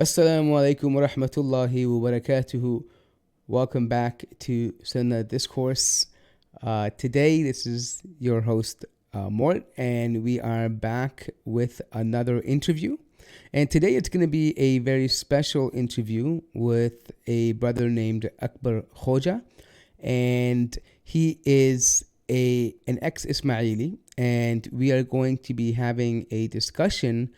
Assalamu alaikum wa rahmatullahi wa barakatuhu. Welcome back to Sunnah Discourse. Today, this is your host, Mort, and we are back with another interview. And today, it's going to be a very special interview with a brother named Akbar Khoja. And he is an ex-Ismaili, and we are going to be having a discussion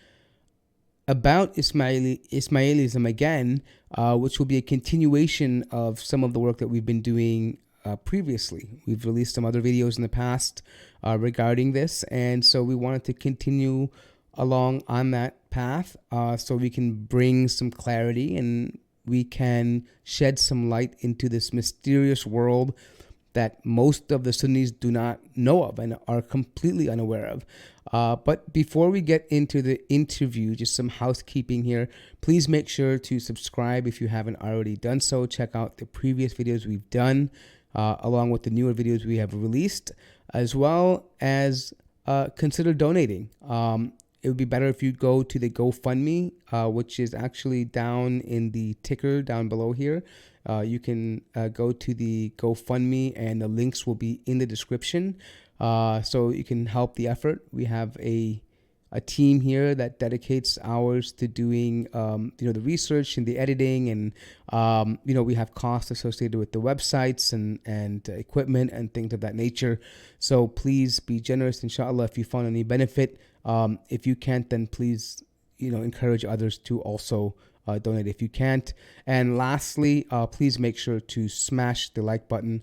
about Ismailism again, which will be a continuation of some of the work that we've been doing previously. We've released some other videos in the past regarding this, and so we wanted to continue along on that path so we can bring some clarity and we can shed some light into this mysterious world that most of the Sunnis do not know of and are completely unaware of. But before we get into the interview, just some housekeeping here. Please make sure to subscribe if you haven't already done so. Check out the previous videos we've done, along with the newer videos we have released, as well as consider donating. It would be better if you go to the GoFundMe, which is actually down in the ticker down below here. You can go to the GoFundMe, and the links will be in the description, so you can help the effort. We have a team here that dedicates hours to doing the research and the editing, and we have costs associated with the websites and equipment and things of that nature. So please be generous, inshallah, if you found any benefit. If you can't, then please encourage others to also donate if you can't. And lastly, please make sure to smash the like button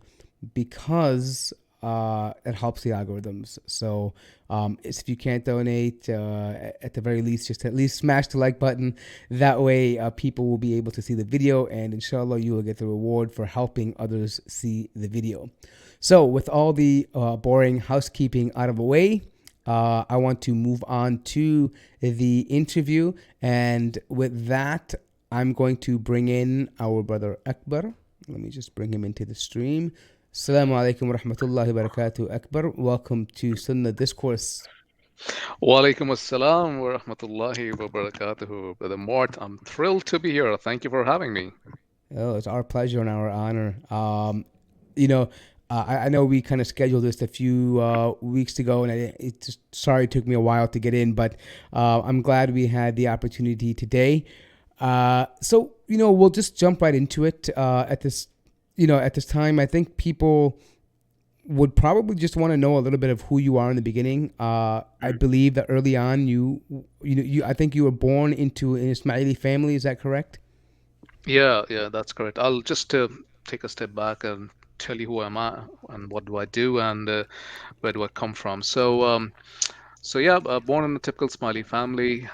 because it helps the algorithms. So if you can't donate, at the very least, just at least smash the like button. That way, people will be able to see the video, and inshallah, you will get the reward for helping others see the video. So with all the boring housekeeping out of the way, I want to move on to the interview. And with that, I'm going to bring in our brother Akbar. Let me just bring him into the stream. Assalamu alaikum wa rahmatullahi wa barakatuh. Akbar, welcome to Sunnah Discourse. Walaikum assalam wa rahmatullahi wa barakatuhu. Brother Mort, I'm thrilled to be here. Thank you for having me. Oh, it's our pleasure and our honor. You know, I know we kind of scheduled this a few weeks ago, and it just sorry it took me a while to get in, but I'm glad we had the opportunity today. So we'll just jump right into it. At this time, I think people would probably just want to know a little bit of who you are in the beginning. I believe that early on, I think you were born into an Ismaili family. Is that correct? Yeah, that's correct. I'll just take a step back and tell you who am I and what do I do and where do I come from. So yeah, born in a typical Smiley family,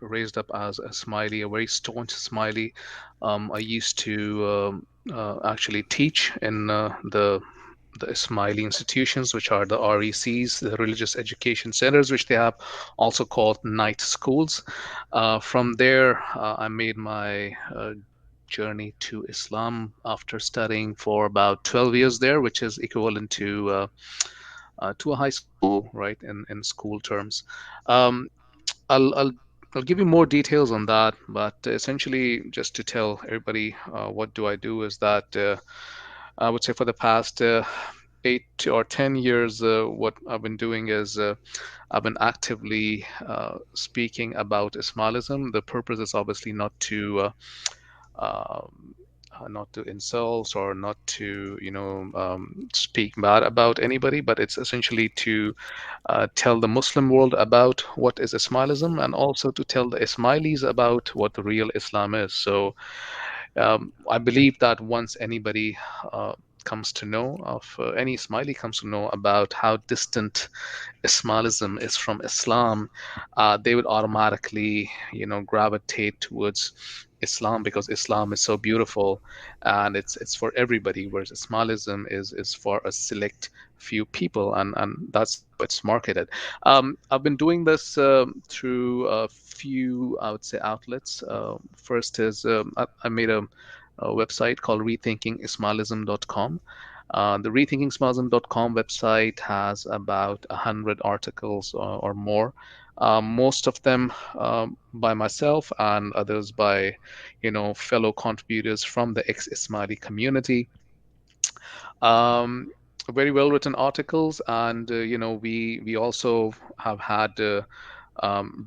raised up as a Smiley, a very staunch Smiley. I used to actually teach in the Ismaili institutions, which are the RECs, the religious education centers, which they have also called night schools. From there, I made my journey to Islam after studying for about 12 years there, which is equivalent to a high school, right, in school terms. Um, I'll I'll give you more details on that, but essentially, just to tell everybody what do I do is that I would say for the past 8 or 10 years, what I've been doing is I've been actively speaking about Ismailism. The purpose is obviously um, not to insult or not to speak bad about anybody, but it's essentially to tell the Muslim world about what is Ismailism and also to tell the Ismailis about what the real Islam is. So I believe that once anybody comes to know of any Ismaili comes to know about how distant Ismailism is from Islam, they would automatically, gravitate towards Islam because Islam is so beautiful and it's for everybody, whereas Ismailism is for a select few people, and that's how it's marketed. I've been doing this through a few, I would say, outlets. First is I made a website called rethinkingismailism.com. The rethinkingsmuslim.com website has about 100 articles or more most of them by myself and others by, fellow contributors from the ex-Ismaili community. um, Very well written articles, and we also have had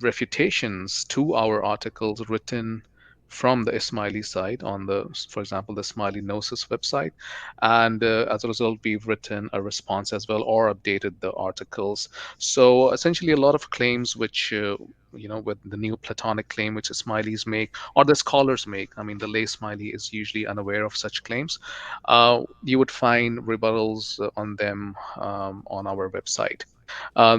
refutations to our articles written from the Ismaili side on the, for example, the Ismaili Gnosis website, and as a result, we've written a response as well or updated the articles. So essentially, a lot of claims which with the new Platonic claim which Ismailis make or the scholars make. I mean, the lay Ismaili is usually unaware of such claims. You would find rebuttals on them on our website.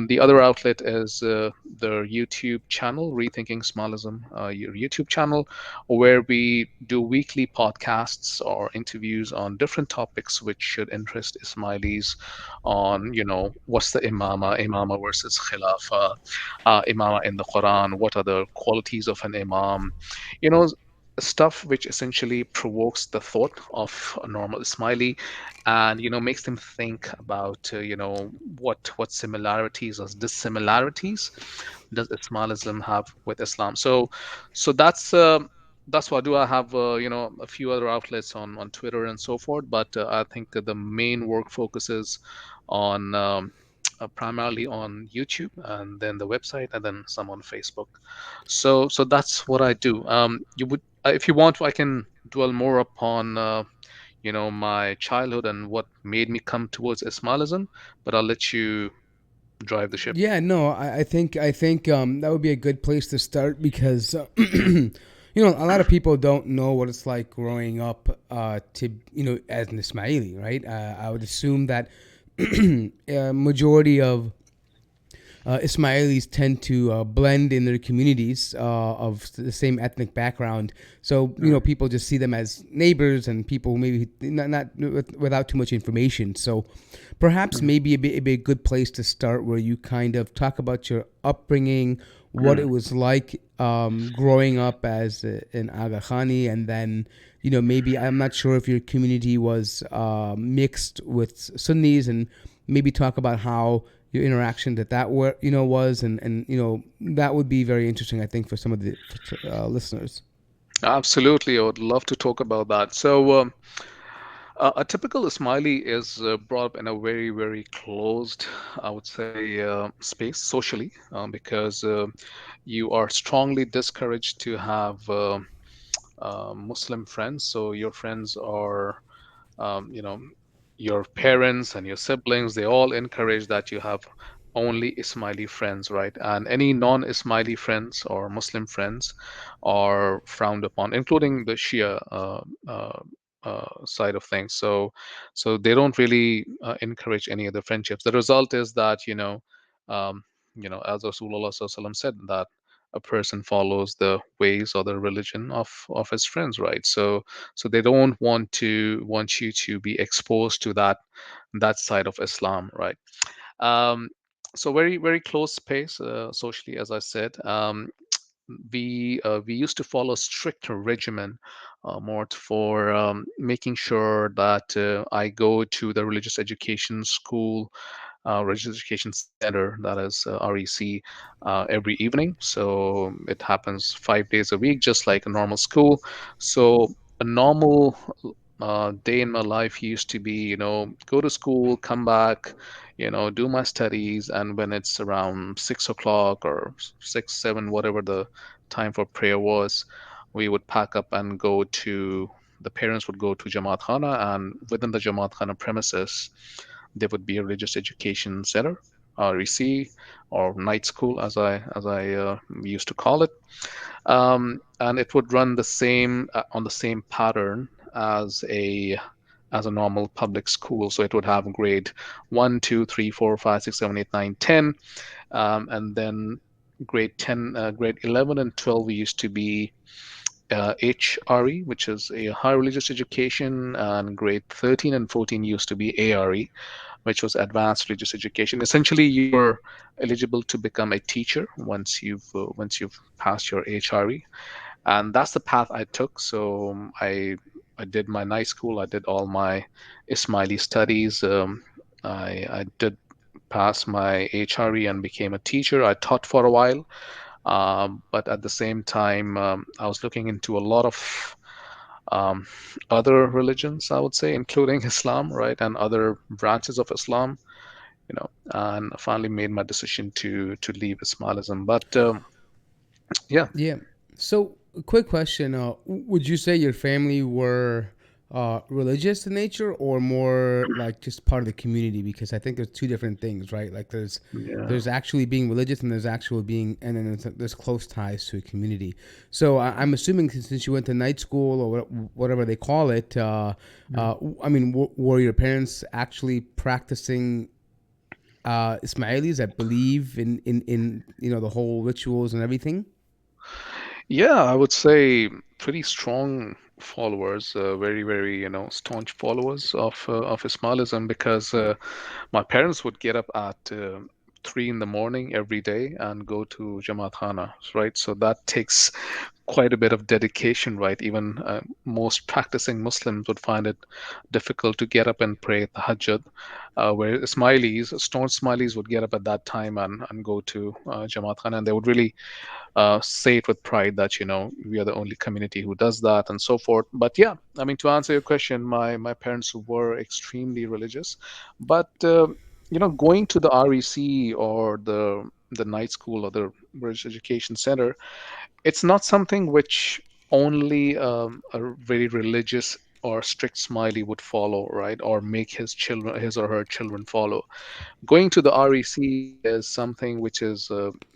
The other outlet is the YouTube channel, Rethinking Smallism, your YouTube channel, where we do weekly podcasts or interviews on different topics which should interest Ismailis on, what's the imama versus khilafa, imama in the Quran, what are the qualities of an imam, you know, stuff which essentially provokes the thought of a normal Ismaili, and makes them think about what similarities or dissimilarities does Ismailism have with Islam. So that's what I do. I have a few other outlets on Twitter and so forth, but I think the main work focuses on primarily on YouTube, and then the website, and then some on Facebook. So that's what I do. You would, if you want, I can dwell more upon my childhood and what made me come towards Ismailism, but I'll let you drive the ship. Yeah, no, I think that would be a good place to start because a lot of people don't know what it's like growing up to as an Ismaili, right? I would assume that a majority of Ismailis tend to blend in their communities of the same ethnic background. So Mm, people just see them as neighbors and people maybe not without too much information. So perhaps mm, maybe it'd be a good place to start where you kind of talk about your upbringing, what it mm, was like growing up as an Aga Khani, and then maybe I'm not sure if your community was mixed with Sunnis, and maybe talk about how your interaction that were was, and that would be very interesting, I think, for some of the listeners. absolutely. I would love to talk about that. So, a typical Ismaili is brought up in a very, very closed, I would say, space socially, because you are strongly discouraged to have Muslim friends. So your friends are, um, you know, your parents and your siblings, they all encourage that you have only Ismaili friends, right? And any non-Ismaili friends or Muslim friends are frowned upon, including the Shia side of things. So they don't really encourage any other friendships. The result is that um, as Rasulullah SAW said, that a person follows the ways or the religion of his friends, right? So they don't want you to be exposed to that side of Islam, right? um, so very, very close space socially, as I said. We used to follow a strict regimen, more for making sure that I go to the religious education school, religious education center, that is REC, every evening. So it happens 5 days a week, just like a normal school. So a normal day in my life used to be, go to school, come back, do my studies, and when it's around 6 o'clock or 6, 7, whatever the time for prayer was, we would pack up and go to. The parents would go to Jamaatkhana, and within the Jamaatkhana premises, there would be a religious education center, REC, or night school, as I used to call it, and it would run the same on the same pattern as a normal public school. So it would have grade 1, 2, 3, 4, 5, 6, 7, 8, 9, 10, and then grade 10, grade 11 and 12 used to be HRE, which is a high religious education, and grade 13 and 14 used to be ARE, which was advanced religious education. Essentially, you were eligible to become a teacher once you've passed your HRE, and that's the path I took. So I did my night school. I did all my Ismaili studies. I did passed my HRE and became a teacher. I taught for a while, but at the same time, I was looking into a lot of um, other religions, I would say, including Islam, right, and other branches of Islam, and I finally made my decision to leave Ismailism. But yeah, Yeah. So, quick question: would you say your family were religious in nature, or more like just part of the community? Because I think there's two different things, right? Like yeah, there's actually being religious, and there's actually being, and then there's close ties to a community. So I'm assuming since you went to night school or whatever they call it, I mean, were your parents actually practicing Ismailis that believe in the whole rituals and everything? yeah, I would say pretty strong followers, very, very, staunch followers of Ismailism because my parents would get up at 3 in the morning every day and go to Jamaatkhana, right? So that takes quite a bit of dedication, right? Even most practicing Muslims would find it difficult to get up and pray Tahajjud, where Ismailis, staunch Ismailis, would get up at that time and go to Jamaatkhana, and they would really say it with pride that we are the only community who does that and so forth. But yeah, I mean, to answer your question, my parents were extremely religious, but going to the REC or the night school or the British Education Center, it's not something which only a very religious or strict smiley would follow, right? Or make his or her children follow. Going to the REC is something which is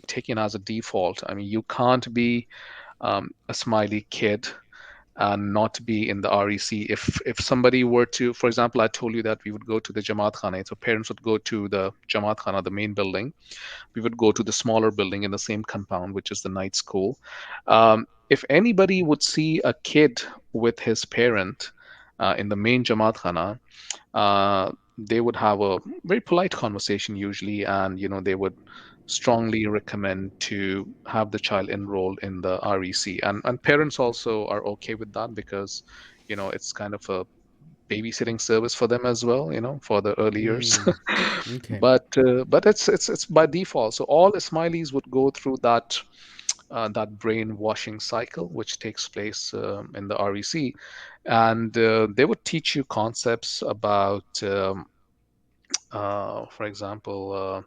taken as a default. I mean, you can't be a smiley kid and not be in the REC. If somebody were to, for example, I told you that we would go to the Jamaatkhana, so parents would go to the Jamaatkhana, the main building. We would go to the smaller building in the same compound, which is the night school. If anybody would see a kid with his parent in the main Jamaatkhana, they would have a very polite conversation usually, and they would strongly recommend to have the child enrolled in the REC, and parents also are okay with that because it's kind of a babysitting service for them as well, for the early years. Mm, okay. But it's by default. So all Ismailis would go through that brainwashing cycle, which takes place in the REC, and they would teach you concepts about, for example,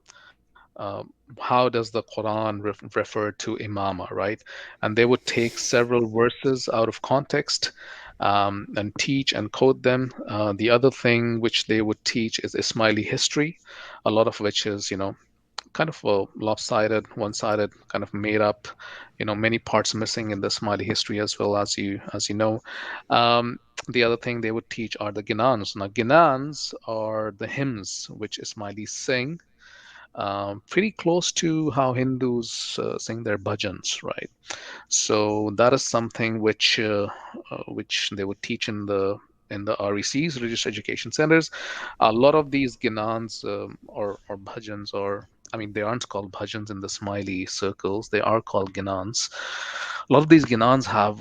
how does the Quran refer to imama, right? And they would take several verses out of context and teach and quote them. The other thing which they would teach is Ismaili history, a lot of which is, kind of lopsided, one-sided, kind of made up, many parts missing in the Ismaili history as well, as you know. Um, the other thing they would teach are the ginans. Now, ginans are the hymns which Ismailis sing, pretty close to how Hindus sing their bhajans, right? So that is something which they would teach in the RECs, religious education centers. A lot of these ginans or bhajans, or I mean, they aren't called bhajans in the smiley circles. They are called ginans. A lot of these ginans have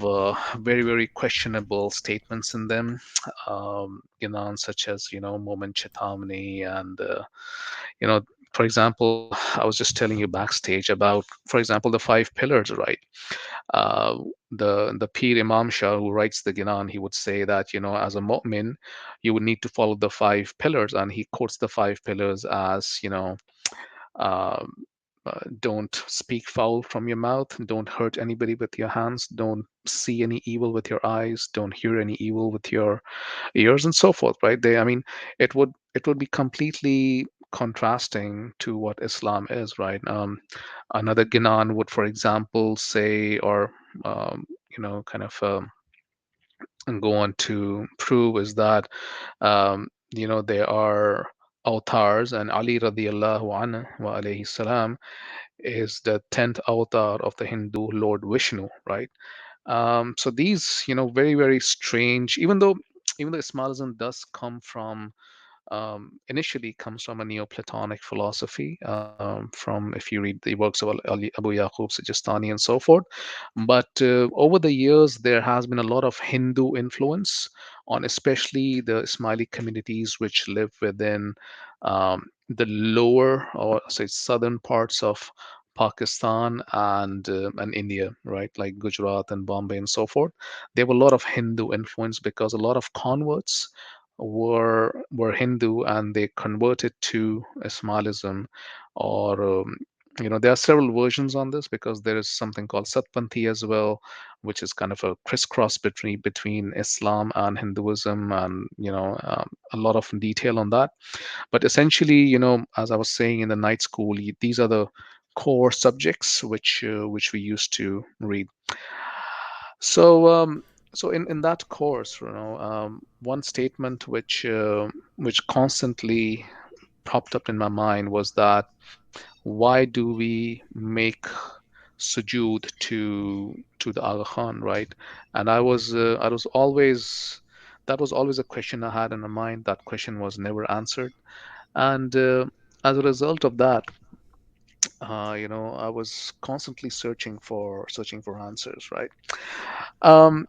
very, very questionable statements in them. Ginans such as, Moment Chetamani and, you know, for example, I was just telling you backstage about, for example, the five pillars, right? uh, the Pir Imam Shah who writes the Ginan, he would say that as a mu'min, you would need to follow the five pillars, and he quotes the five pillars as um, don't speak foul from your mouth, don't hurt anybody with your hands, don't see any evil with your eyes, don't hear any evil with your ears, and so forth. Right? I mean, it would be completely contrasting to what Islam is, right? Another Ginan would, for example, say, or kind of go on to prove is that there are avatars, and Ali radiallahu anhu wa alayhi salam is the 10th avatar of the Hindu Lord Vishnu, right? So these, very, very strange, even though Ismailism does come from initially comes from a Neoplatonic philosophy, from if you read the works of Abu Yaqub Sijistani and so forth. But over the years, there has been a lot of Hindu influence on especially the Ismaili communities which live within the lower, or say southern parts of Pakistan and India, right? Like Gujarat and Bombay and so forth. There were a lot of Hindu influence because a lot of converts were Hindu and they converted to Ismailism, or there are several versions on this because there is something called Satpanthi as well, which is kind of a crisscross between Islam and Hinduism, and a lot of detail on that. But essentially, as I was saying in the night school, these are the core subjects which we used to read. So in that course, one statement which constantly popped up in my mind was that why do we make sujood to the Aga Khan, right? And I was always that was always a question I had in my mind. That question was never answered, and as a result of that, I was constantly searching for answers, right? Um,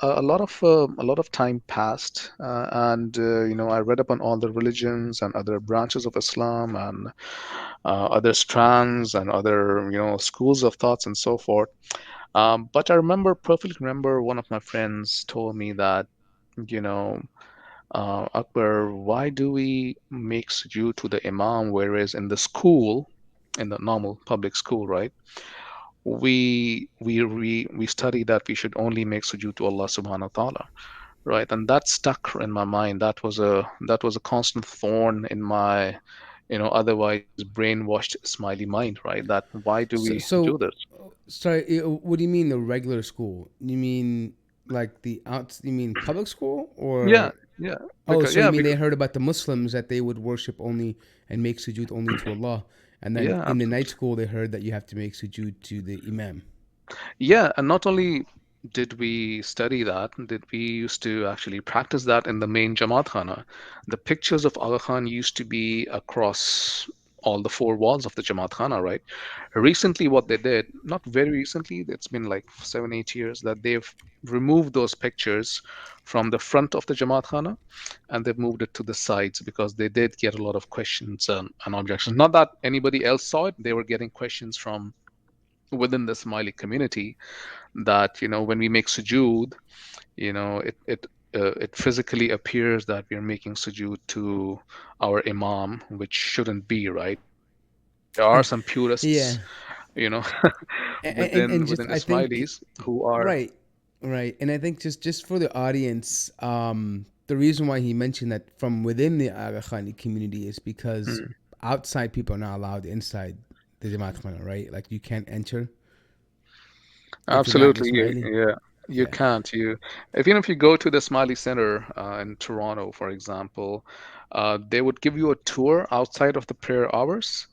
a lot of time passed, and I read up on all the religions and other branches of Islam and other strands and other schools of thoughts and so forth. But I perfectly remember one of my friends told me that you know Akbar, why do we make sujood to the Imam, whereas in the school, in the normal public school, right? We study that we should only make sujood to Allah subhanahu wa ta'ala, right? And that stuck in my mind. That was a constant thorn in my, otherwise brainwashed smiley mind, right? That why do we So, do so this? sorry. What do you mean the regular school? You mean like the out? You mean public school Yeah, or? yeah, Oh, because so you yeah, mean they because heard about the Muslims that they would worship only and make sujood only to Allah, and then yeah, in the night absolutely. school they heard that you have to make sujood to the Imam. Yeah, and not only did we study that, did we used to actually practice that in the main Jamaatkhana. The pictures of Aga Khan used to be across all the four walls of the Jamaatkhana, right? Recently, what they did, not very recently, it's been like 7, 8 years, that they've removed those pictures from the front of the Jamaatkhana and they've moved it to the sides because they did get a lot of questions and objections. Not that anybody else saw it, they were getting questions from within the Somali community that when we make sujood, it physically appears that we are making sujood to our imam, which shouldn't be, right? There are some Yeah, purists, you know and within just I think Ismailis who are. right, right, and I think just for the audience, the reason why he mentioned that from within the Aga Khani community is because Hmm. outside people are not allowed inside the Jamaatkhana, right? Like you can't enter if you're not an Absolutely, Ismaili. yeah. You Yeah. can't. If you go to the Smiley Center in Toronto, for example, they would give you a tour outside of the prayer hours,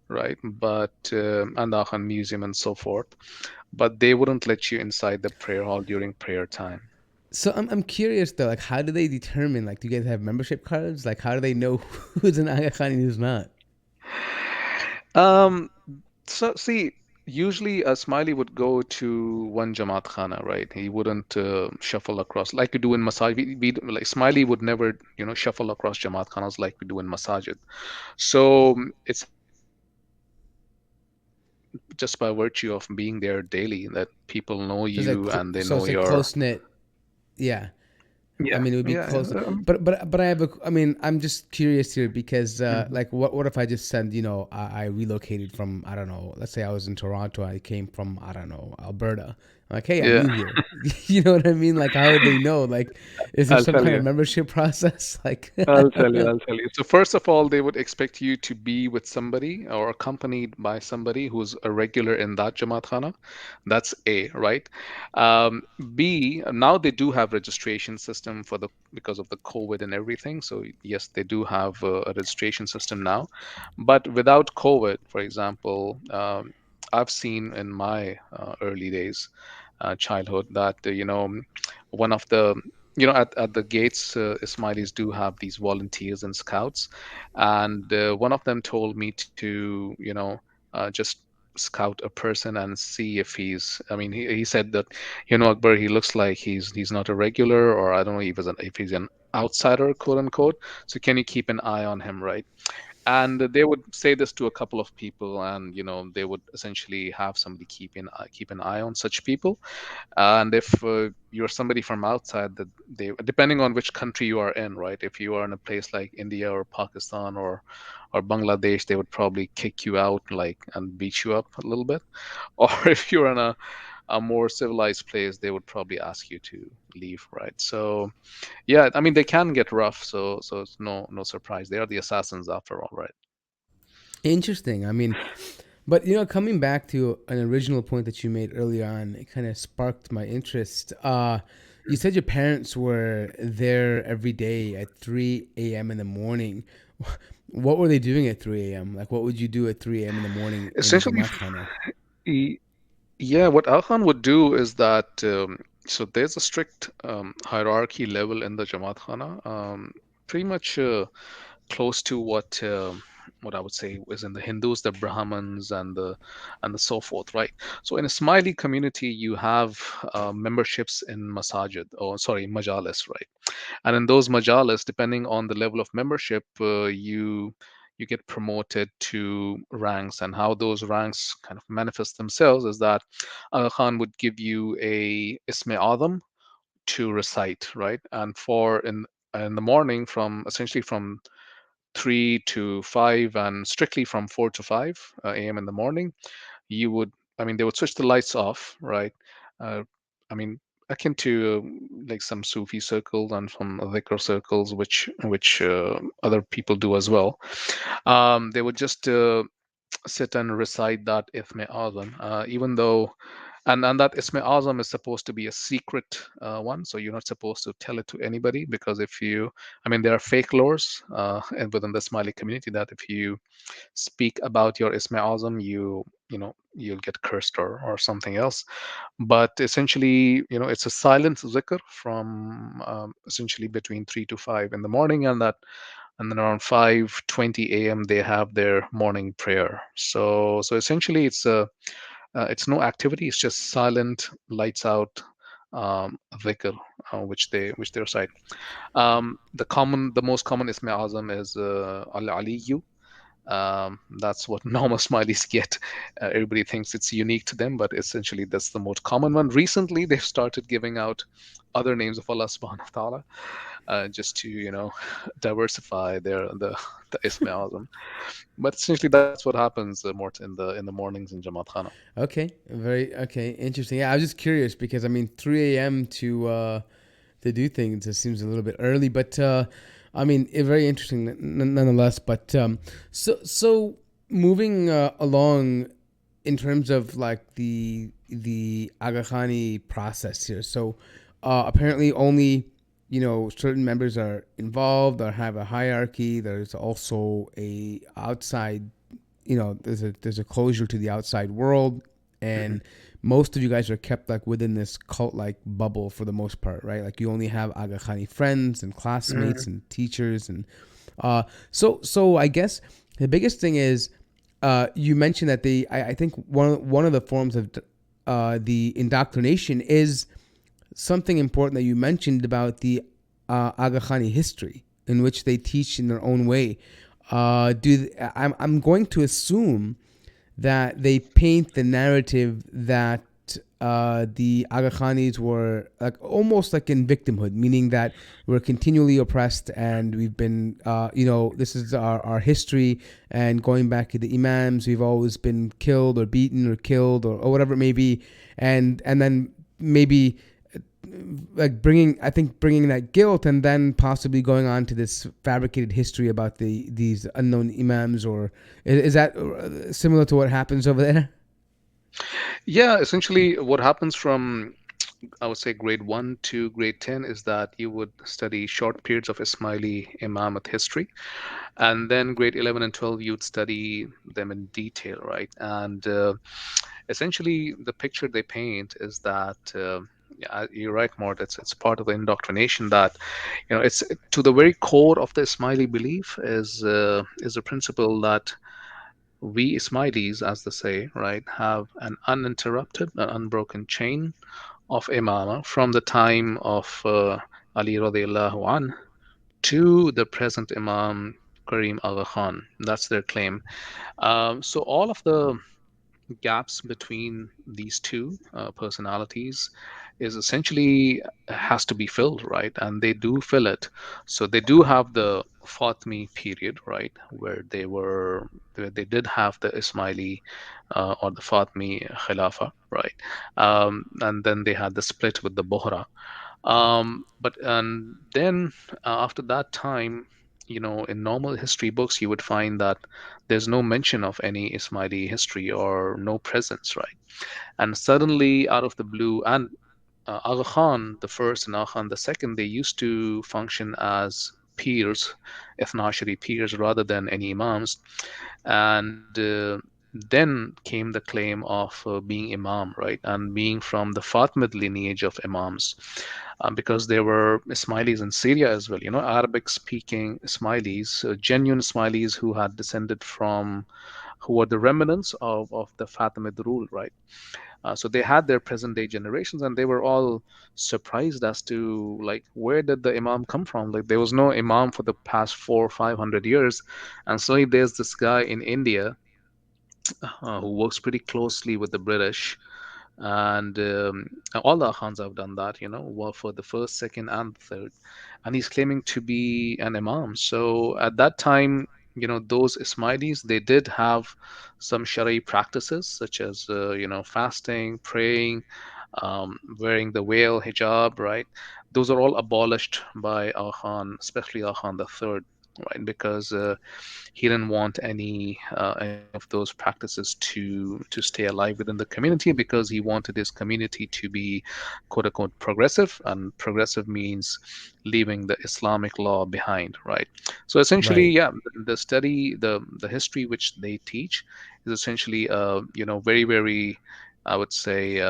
right? But and the Khan Museum and so forth. But they wouldn't let you inside the prayer hall during prayer time. So I'm curious though, like how do they determine? Like, do you guys have membership cards? Like, how do they know who's an Aga Khan and who's not? Um, so see, usually a Smiley would go to one Jamaat Khana, right? He wouldn't shuffle across like we do in Masajid. Like Smiley would never, shuffle across Jamaat Khanas like we do in Masajid. So essentially, just by virtue of being there daily, that people know So it's like you and they so know it's like your. close knit. Yeah. I Yeah, mean, it would be yeah, close, but I have a. I mean, I'm just curious here because, mhm. like, what if I just said, I relocated from I don't know. Let's say I was in Toronto. I came from I don't know Alberta. I'm like, hey, I'm Yeah. new here. You know what I mean? Like, how would they know? Like, is there I'll some tell kind of you. membership process? Like, I'll tell you, I'll tell you. So first of all, they would expect you to be with somebody or accompanied by somebody who's a regular in that Jamaat Khana. That's A, right? B, now they do have registration system for the because of the COVID and everything. So yes, they do have a registration system now. But without COVID, for example, I've seen in my early days, childhood, that one of the at the gates, Ismailis do have these volunteers and scouts, and one of them told me to just scout a person and see if he's. I mean, he said that, Akbar, he looks like he's not a regular, or I don't know if he's an outsider, quote unquote. So can you keep an eye on him, right? And they would say this to a couple of people, and they would essentially have somebody keep an eye on such people. And if you're somebody from outside, that they, depending on which country you are in, right? If you are in a place like India or Pakistan or Bangladesh, they would probably kick you out, like, and beat you up a little bit. Or if you're in a more civilized place, they would probably ask you to leave, right? So yeah, I mean, they can get rough, so it's no surprise. They are the assassins after all, right? Interesting. I mean, but coming back to an original point that you made earlier on, it kind of sparked my interest. You said your parents were there every day at 3 a.m. in the morning. What were they doing at 3 a.m.? Like, what would you do at 3 a.m. in the morning in Essentially, Jamaatkhana? yeah, what Alkhan would do is that, so there's a strict hierarchy level in the Jamaatkhana, pretty much close to what I would say is in the Hindus, the Brahmins and the so forth, right? So in a Ismaili community, you have memberships in masajid, or sorry, majalis, right? And in those majalis, depending on the level of membership, you get promoted to ranks. And how those ranks kind of manifest themselves is that Aga Khan would give you a Isme Adam to recite, right? And in the morning, from essentially from 3 to 5, and strictly from 4 to 5 a.m. in the morning, you would, I mean, they would switch the lights off, right? uh, I mean, akin to like some Sufi circles and some dhikr circles, which other people do as well. They would just sit and recite that Ithme Azam, even though, and that Isme Azam is supposed to be a secret one, so you're not supposed to tell it to anybody, because if you, I mean, there are fake laws and within the Smiley community that if you speak about your Isme Azam, you'll get cursed or something else. But essentially, it's a silent zikr from essentially between 3 to 5 in the morning, and then around 5:20 a.m. they have their morning prayer. So essentially, it's no activity. It's just silent, lights out dhikr, which they recite. The most common Isme Azam is Al Aliyu. That's what normal smileys get. Everybody thinks it's unique to them, but essentially that's the most common one. Recently, they've started giving out other names of Allah subhanahu wa ta'ala, just to, diversify the Ism Azam. But essentially that's what happens, Mort, in the mornings in Jamaat Khana. Okay, interesting. Yeah, I was just curious because I mean, 3 a.m. To do things, it seems a little bit early, but I mean, very interesting nonetheless. But so moving along in terms of like the Aga Khani process here. So apparently, only certain members are involved or have a hierarchy. There's also a outside, there's a closure to the outside world, Hmm. and most of you guys are kept like within this cult like bubble for the most part, right? Like you only have Aga Khani friends and classmates Hmm. and teachers, and so I guess the biggest thing is you mentioned that I think one of the forms of the indoctrination is something important that you mentioned about the Aga Khani history, in which they teach in their own way. I'm going to assume that they paint the narrative that the Aga Khanis were like almost like in victimhood, meaning that we're continually oppressed and we've been, this is our history. And going back to the Imams, we've always been killed or beaten or killed or whatever it may be. And then maybe like bringing that guilt and then possibly going on to this fabricated history about these unknown imams, or is that similar to what happens over there? Yeah, essentially what happens from, I would say, grade 1 to grade 10 is that you would study short periods of Ismaili Imamate history, and then grade 11 and 12 you'd study them in detail, right? And essentially the picture they paint is that, yeah, you're right, Mort. It's part of the indoctrination that, it's to the very core of the Ismaili belief is the principle that we Ismailis, as they say, right, have an uninterrupted and unbroken chain of imama from the time of Ali radiallahu an to the present Imam Karim Aga Khan. That's their claim. So all of the gaps between these two personalities is essentially has to be filled, right? And they do fill it. So they do have the Fatimi period, right, where they did have the Ismaili or the Fatimi Khilafa, right, and then they had the split with the Bohra. But and then after that time, in normal history books, you would find that there's no mention of any Ismaili history or no presence, right? And suddenly, out of the blue, and Aga Khan the first and Aga Khan the second, they used to function as peers, Ethnoshari peers, rather than any imams. And then came the claim of being imam, right? And being from the Fatimid lineage of imams, because there were Ismailis in Syria as well, Arabic speaking Ismailis, genuine Ismailis who had descended from, who were the remnants of the Fatimid rule, right? So they had their present day generations, and they were all surprised as to, like, where did the Imam come from? Like, there was no Imam for the past 400 or 500 years, and suddenly there's this guy in India who works pretty closely with the British, and all the Khans have done that, well, for the first, second, and third, and he's claiming to be an imam. So at that time, those Ismailis, they did have some Shari practices such as fasting, praying, wearing the veil, hijab, right? Those are all abolished by Al Khan, especially Al Khan the third, right? Because he didn't want any of those practices to stay alive within the community, because he wanted his community to be quote unquote progressive, and progressive means leaving the Islamic law behind, right? So essentially, Right. yeah, the study, the history which they teach is essentially very, very, I would say,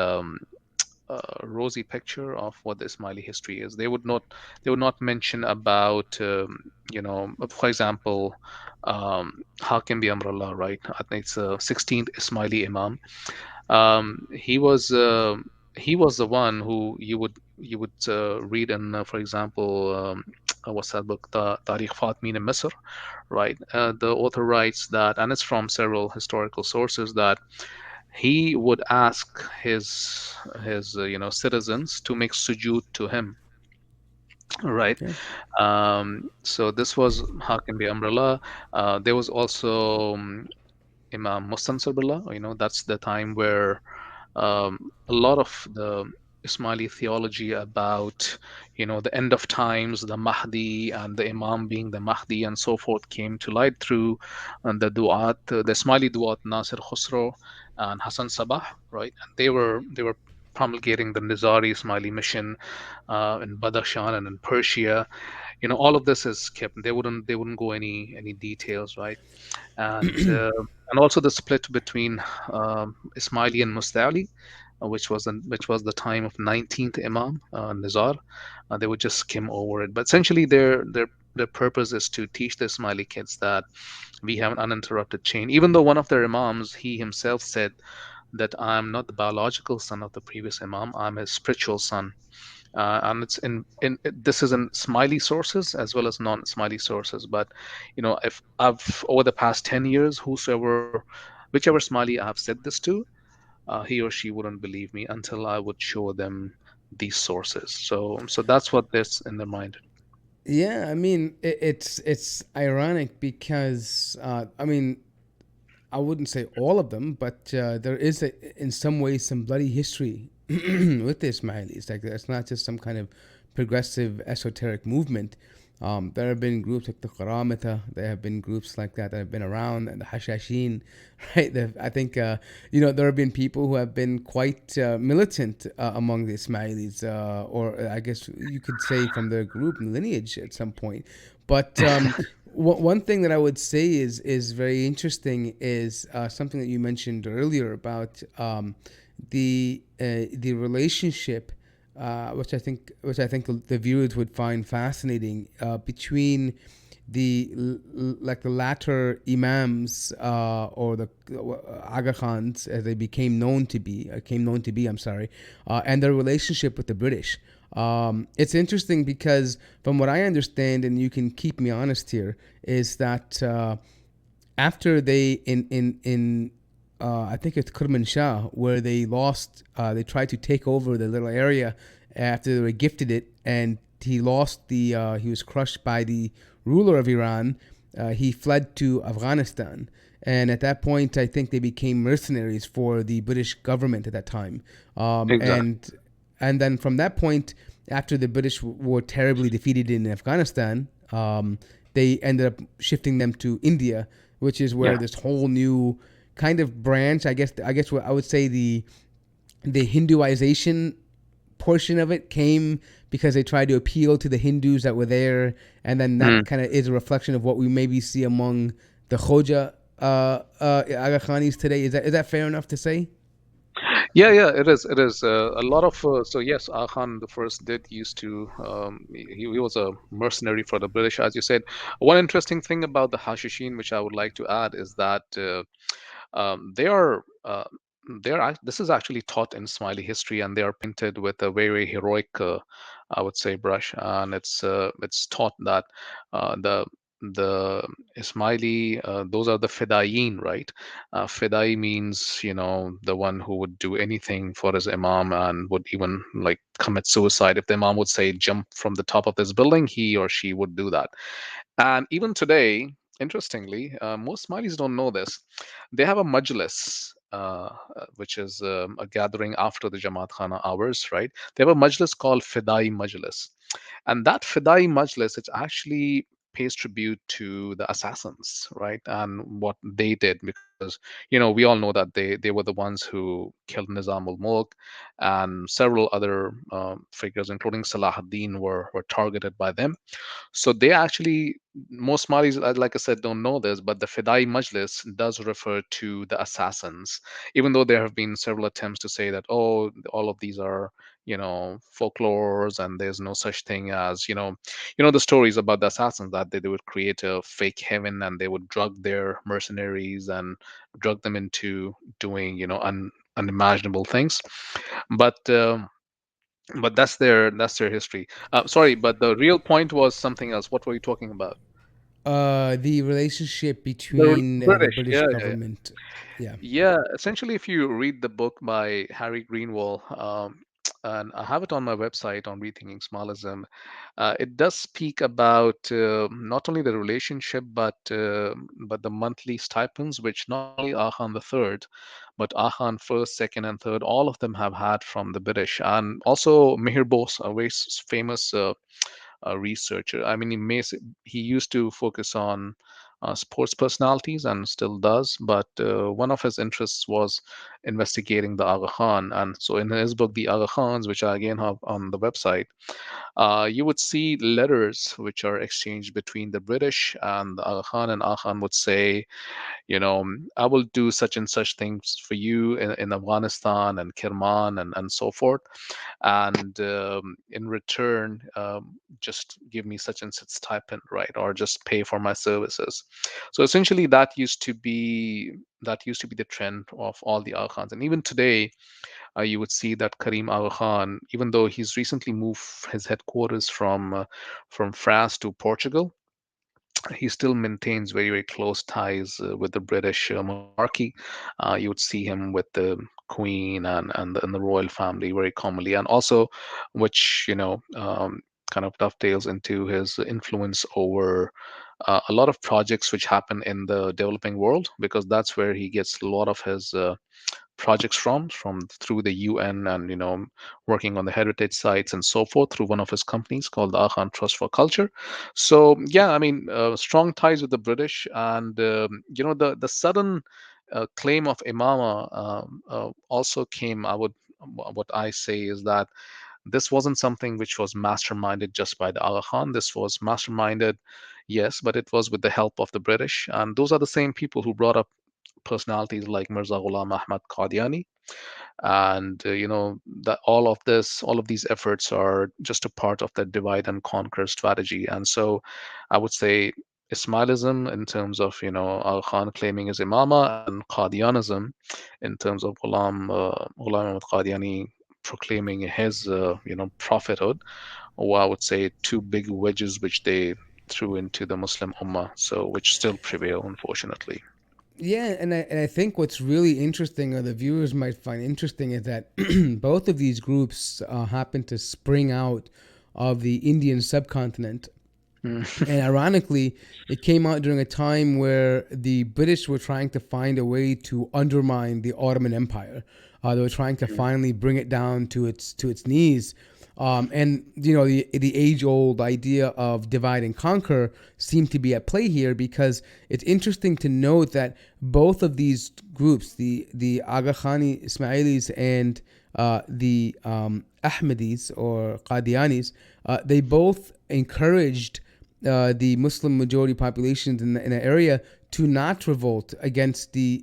rosy picture of what the Ismaili history is. They would not mention about for example, Hakim bi Amrullah, right? I think it's a 16th Ismaili Imam. He was the one who you would read in, for example, what's that book, the Tariq Fatmin in Misr, right? The author writes that, and it's from several historical sources, that he would ask his citizens to make sujood to him, right? Yeah. So this was Hakim bi Amrullah. There was also Imam Mustansir Billah. That's the time where a lot of the Ismaili theology about the end of times, the Mahdi, and the Imam being the Mahdi, and so forth, came to light through the duat, the Ismaili duat Nasir Khusro and Hassan Sabah, right? And they were promulgating the Nizari Ismaili mission in Badakhshan and in Persia. All of this is kept. They wouldn't go any details, right? And also the split between Ismaili and Musta'li, which was the time of 19th Imam Nizar. They would just skim over it, but essentially their purpose is to teach the Ismaili kids that we have an uninterrupted chain. Even though one of their Imams, he himself said that I'm not the biological son of the previous Imam, I'm his spiritual son. And it's this is in Smiley sources as well as non-Smiley sources. But if I've, over the past 10 years, whichever Smiley I have said this to, he or she wouldn't believe me until I would show them these sources. So that's what this in their mind. Yeah, I mean, it's ironic because I mean, I wouldn't say all of them, but there is in some ways some bloody history with the Ismailis. Like, it's not just some kind of progressive esoteric movement. There have been groups like the Qaramita. There have been groups like that have been around, and the Hashashin, right? I think there have been people who have been quite militant among the Ismailis, or I guess you could say from their group and lineage at some point. But one thing that I would say is very interesting is something that you mentioned earlier about the relationship, which I think the viewers would find fascinating, between like the latter imams or the Aga Khans as they came known to be. I'm sorry, and their relationship with the British. It's interesting because, from what I understand, and you can keep me honest here, is that after they in I think it's Kermanshah where they lost. They tried to take over the little area after they were gifted it, and he lost the. He was crushed by the ruler of Iran. He fled to Afghanistan, and at that point, I think they became mercenaries for the British government at that time. Um, Exactly. and and then from that point, after the British were terribly defeated in Afghanistan, they ended up shifting them to India, which is where Yeah. this whole new kind of branch, I guess what I would say the Hinduization portion of it came because they tried to appeal to the Hindus that were there, and then that Mm. kind of is a reflection of what we maybe see among the Khoja Aga Khanis today. Is that fair enough to say? Yeah, yeah, it is. It is a lot of. So yes, Khan the first did used to. He was a mercenary for the British, as you said. One interesting thing about the Hashishin, which I would like to add, is that they are. This is actually taught in Ismaili history, and they are painted with a very heroic, I would say, brush. And it's taught that the Ismaili, those are the Fidayin, right? Fidai means, the one who would do anything for his imam and would even like commit suicide. If the imam would say jump from the top of this building, he or she would do that. And even today, interestingly, most Malis don't know this. They have a majlis, which is a gathering after the Jamaatkhana hours, right? They have a majlis called Fidai Majlis. And that Fidai Majlis, it actually pays tribute to the assassins, right? And what they did, because, we all know that they were the ones who killed Nizam ul Mulk, and several other figures, including Salahuddin, were targeted by them. So they actually, most Malis, like I said, don't know this, but the Fidai Majlis does refer to the assassins, even though there have been several attempts to say that, oh, all of these are, folklores, and there's no such thing as, the stories about the assassins that they would create a fake heaven and they would drug their mercenaries and drug them into doing, unimaginable things. But that's their history. Sorry, but the real point was something else. What were you talking about? The relationship The between the British. British Yeah, yeah, yeah. government. Yeah. Yeah, essentially, if you read the book by Harry Greenwald, and I have it on my website on Rethinking Smallism, it does speak about not only the relationship, but the monthly stipends, which not only Akhan the Third, but Akhan First, Second, and Third, all of them have had from the British, and also Mihir Bose, a very famous researcher. I mean, he used to focus on sports personalities and still does, but one of his interests was investigating the Aga Khan. And so in his book, The Aga Khans, which I again have on the website, you would see letters which are exchanged between the British and the Aga Khan, and Aga Khan would say, I will do such and such things for you in Afghanistan and Kirman and so forth. And in return, just give me such and such stipend, right? Or just pay for my services. So essentially, that used to be the trend of all the Aga Khans. And even today, you would see that Karim Aga Khan, even though he's recently moved his headquarters from France to Portugal, he still maintains very, very close ties with the British monarchy. You would see him with the Queen and the royal family very commonly, and also, which kind of dovetails into his influence over a lot of projects which happen in the developing world, because that's where he gets a lot of his projects from through the UN, and working on the heritage sites and so forth through one of his companies called the Akhan Trust for Culture. So yeah, I mean, strong ties with the British, and the sudden claim of imama also came. What I say is that this wasn't something which was masterminded just by the Aga Khan. This was masterminded, yes, but it was with the help of the British, and those are the same people who brought up personalities like Mirza Ghulam Ahmad Qadiani. And that all of these efforts are just a part of that divide and conquer strategy. And so I would say Ismailism in terms of Al Khan claiming his imama, and Qadianism in terms of Ghulam Ahmad Qadiani proclaiming his prophethood. Or I would say two big wedges which they threw into the Muslim Ummah, so which still prevail, unfortunately. Yeah, and I think what's really interesting, or the viewers might find interesting, is that both of these groups happen to spring out of the Indian subcontinent. Mm. And ironically, it came out during a time where the British were trying to find a way to undermine the Ottoman Empire. They were trying to finally bring it down to its knees. And the age old idea of divide and conquer seemed to be at play here, because it's interesting to note that both of these groups, the Aga Khani Ismailis and the Ahmadis or Qadianis, they both encouraged the Muslim majority populations in the area to not revolt against the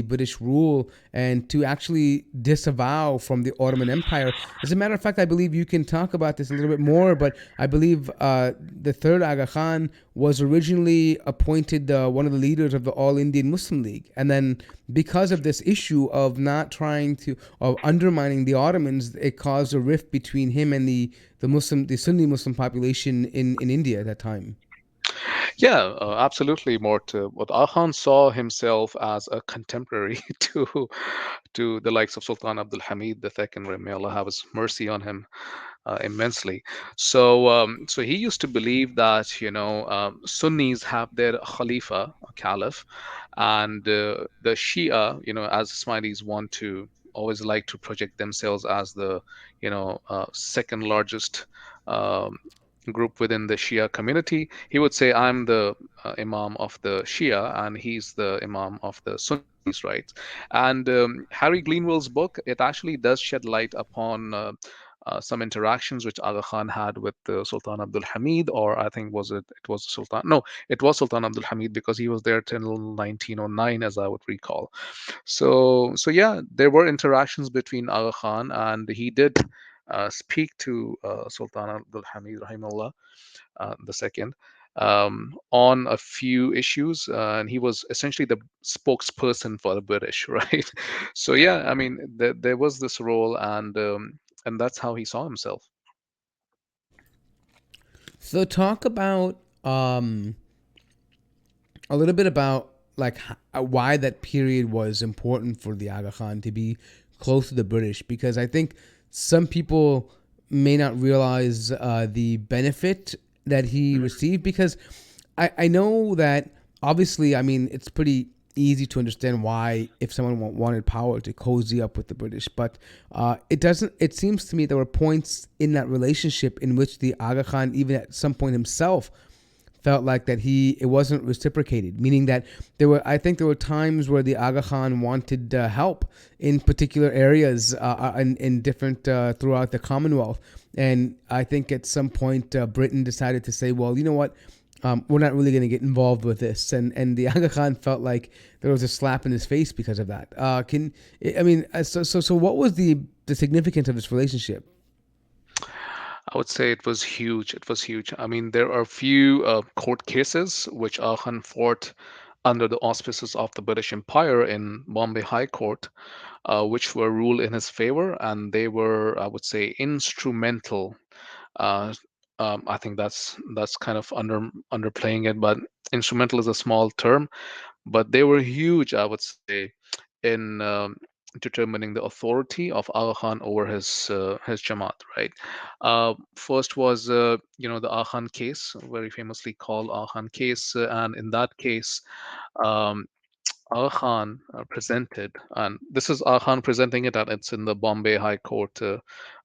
British rule, and to actually disavow from the Ottoman Empire. As a matter of fact, I believe you can talk about this a little bit more, but I believe the third Aga Khan was originally appointed one of the leaders of the All Indian Muslim League, and then because of this issue of not trying to of undermining the Ottomans, it caused a rift between him and the Sunni Muslim population in India at that time. Yeah, absolutely, Mort. But Arhan saw himself as a contemporary to the likes of Sultan Abdul Hamid II. May Allah have His mercy on him immensely. So he used to believe that Sunnis have their Khalifa, a Caliph, and the Shia, as Ismailis want to always like to project themselves as the second largest. Um, Group within the Shia community. He would say, I'm the Imam of the Shia and he's the Imam of the Sunnis, right? And Harry Greenwell's book, it actually does shed light upon some interactions which Aga Khan had with Sultan Abdul Hamid, or I think it was Sultan. No, it was Sultan Abdul Hamid because he was there till 1909, as I would recall. So yeah, there were interactions between Aga Khan, and he did speak to Sultan Abdul Hamid, rahimahullah, the second, on a few issues, and he was essentially the spokesperson for the British, right? So yeah, I mean, there was this role, and that's how he saw himself. So talk about a little bit about like why that period was important for the Aga Khan to be close to the British, because I think some people may not realize the benefit that he received, because I know that obviously, I mean, it's pretty easy to understand why if someone wanted power to cozy up with the British, but it doesn't. It seems to me there were points in that relationship in which the Aga Khan, even at some point himself, felt like that it wasn't reciprocated, meaning that I think there were times where the Aga Khan wanted help in particular areas in different throughout the Commonwealth, and I think at some point Britain decided to say, well, you know what, we're not really going to get involved with this, and the Aga Khan felt like there was a slap in his face because of that. So what was the significance of this relationship? I would say it was huge. It was huge. I mean, there are a few court cases which Khan fought under the auspices of the British Empire in Bombay High Court, which were ruled in his favor, and they were, I would say, instrumental. Uh, I think that's kind of underplaying it, but instrumental is a small term, but they were huge, I would say, in determining the authority of Aga Khan over his Jamaat, right? First was the Aga Khan case, very famously called Aga Khan case, and in that case, um, Aga Khan presented, and this is Aga Khan presenting it, and it's in the Bombay High Court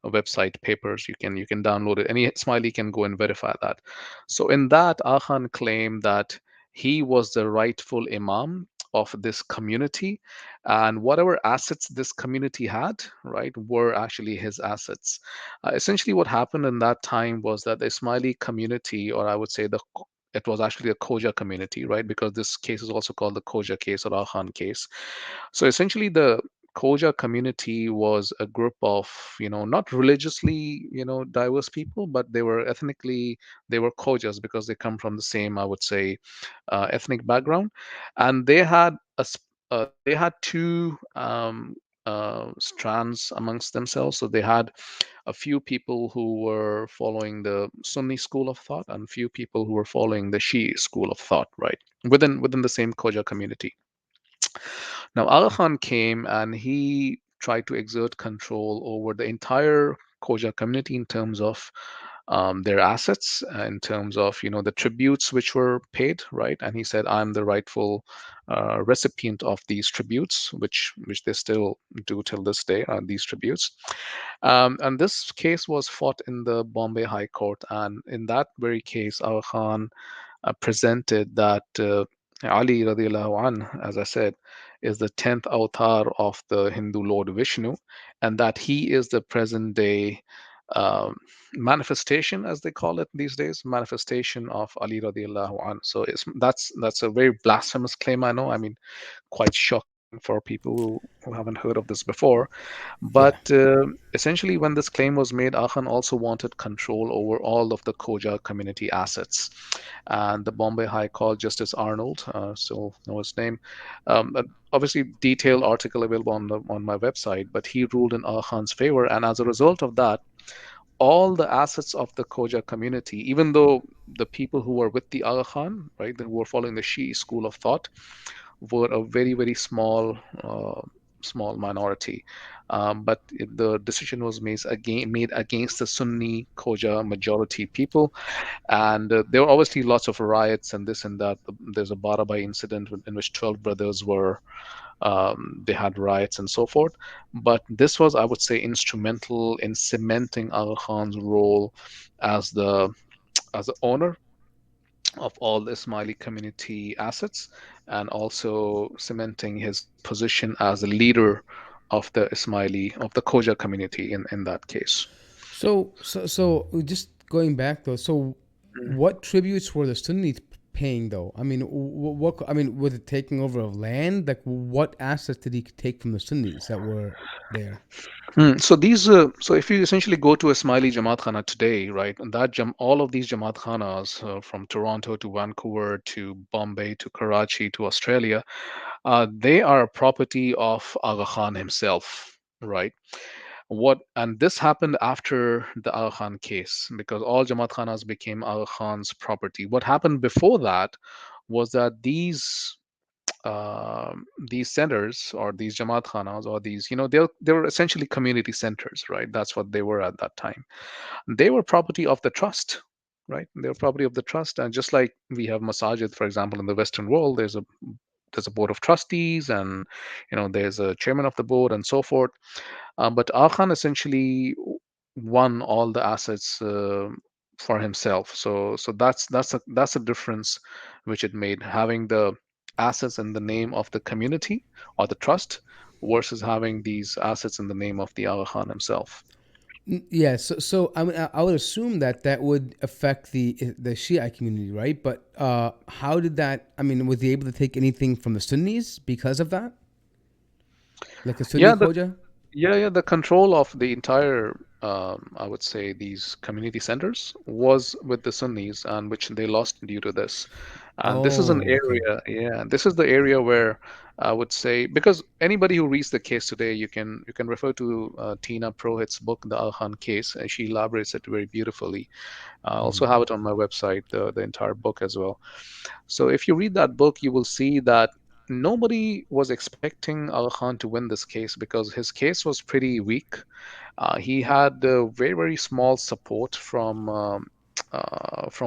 website papers. You can download it. Any Smiley can go and verify that. So in that, Aga Khan claimed that he was the rightful Imam of this community, and whatever assets this community had, right, were actually his assets. Essentially, what happened in that time was that the Ismaili community, or I would say it was actually a Khoja community, right? Because this case is also called the Khoja case or Akhan case. So essentially, the Khoja community was a group of, not religiously, diverse people, but they were ethnically, they were Khojas because they come from the same, I would say, ethnic background, and they had two strands amongst themselves. So they had a few people who were following the Sunni school of thought and few people who were following the Shia school of thought, right? Within the same Khoja community. Now, Aga Khan came and he tried to exert control over the entire Khoja community in terms of their assets, in terms of the tributes which were paid, right? And he said, "I'm the rightful recipient of these tributes," which they still do till this day. These tributes, and this case was fought in the Bombay High Court, and in that very case, Aga Khan presented that Ali radiallahu an, as I said, is the 10th avatar of the Hindu Lord Vishnu, and that he is the present day um, manifestation, as they call it these days, manifestation of Ali radiallahu an. So that's a very blasphemous claim, I know. I mean, quite shocking for people who haven't heard of this before. Yeah. But essentially, when this claim was made, Akhan also wanted control over all of the Khoja community assets. And the Bombay High Court Justice Arnold, still know his name, obviously detailed article available on my website, but he ruled in Akhan's favor. And as a result of that, all the assets of the Khoja community, even though the people who were with the Aga Khan, right, who were following the Shia school of thought, were a very, very small minority. But the decision was made against the Sunni Khoja majority people, and there were obviously lots of riots and this and that. There's a Barabai incident in which 12 brothers were they had riots and so forth. But this was, I would say, instrumental in cementing Aga Khan's role as the owner of all the Ismaili community assets, and also cementing his position as a leader of the Khoja community in that case. So just going back though, so what tributes were the Sunnis paying though? I mean, what? I mean, was it taking over of land? Like, what assets did he take from the Sunnis that were there? So if you essentially go to a Ismaili Jamaatkhana today, right, and all of these Jamaathanas, from Toronto to Vancouver to Bombay to Karachi to Australia, they are property of Aga Khan himself, right? And this happened after the Aga Khan case because all Jamaat Khanas became Aga Khan's property. What happened before that was that these centers or these Jamaat Khanas or these, they were essentially community centers, right? That's what they were at that time. They were property of the trust, right? They were property of the trust, and just like we have masajid, for example, in the Western world, there's a board of trustees, and there's a chairman of the board and so forth. But Akhan essentially won all the assets for himself. So that's a difference which it made, having the assets in the name of the community or the trust versus having these assets in the name of the Aga Khan himself. Yeah, so I mean, I would assume that that would affect the Shiite community, right? But how did that? I mean, was he able to take anything from the Sunnis because of that, like the Sunni Yeah, the Khoja? yeah, the control of the entire, I would say, these community centers was with the Sunnis, and which they lost due to this. And this is an Oh, okay. area, yeah, this is the area where I would say, because anybody who reads the case today, you can refer to Tina Prohit's book, The Alhan Case, and she elaborates it very beautifully. I also have it on my website, the entire book as well. So if you read that book, you will see that nobody was expecting Al Khan to win this case because his case was pretty weak. He had very, very small support from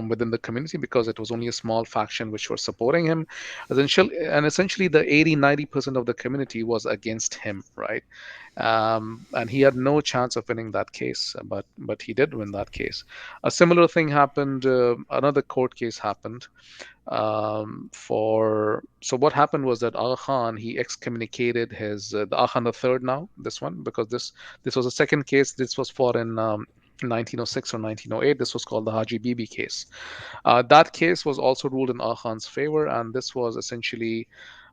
within the community because it was only a small faction which was supporting him. Essentially, the 80-90% of the community was against him, right? And he had no chance of winning that case, but he did win that case. A similar thing happened. Another court case happened for so what happened was that Aga Khan, he excommunicated his the Aga Khan the third, now this one, because this was a second case. This was fought in 1906 or 1908. This was called the Haji Bibi case. That case was also ruled in Aga Khan's favor, and this was essentially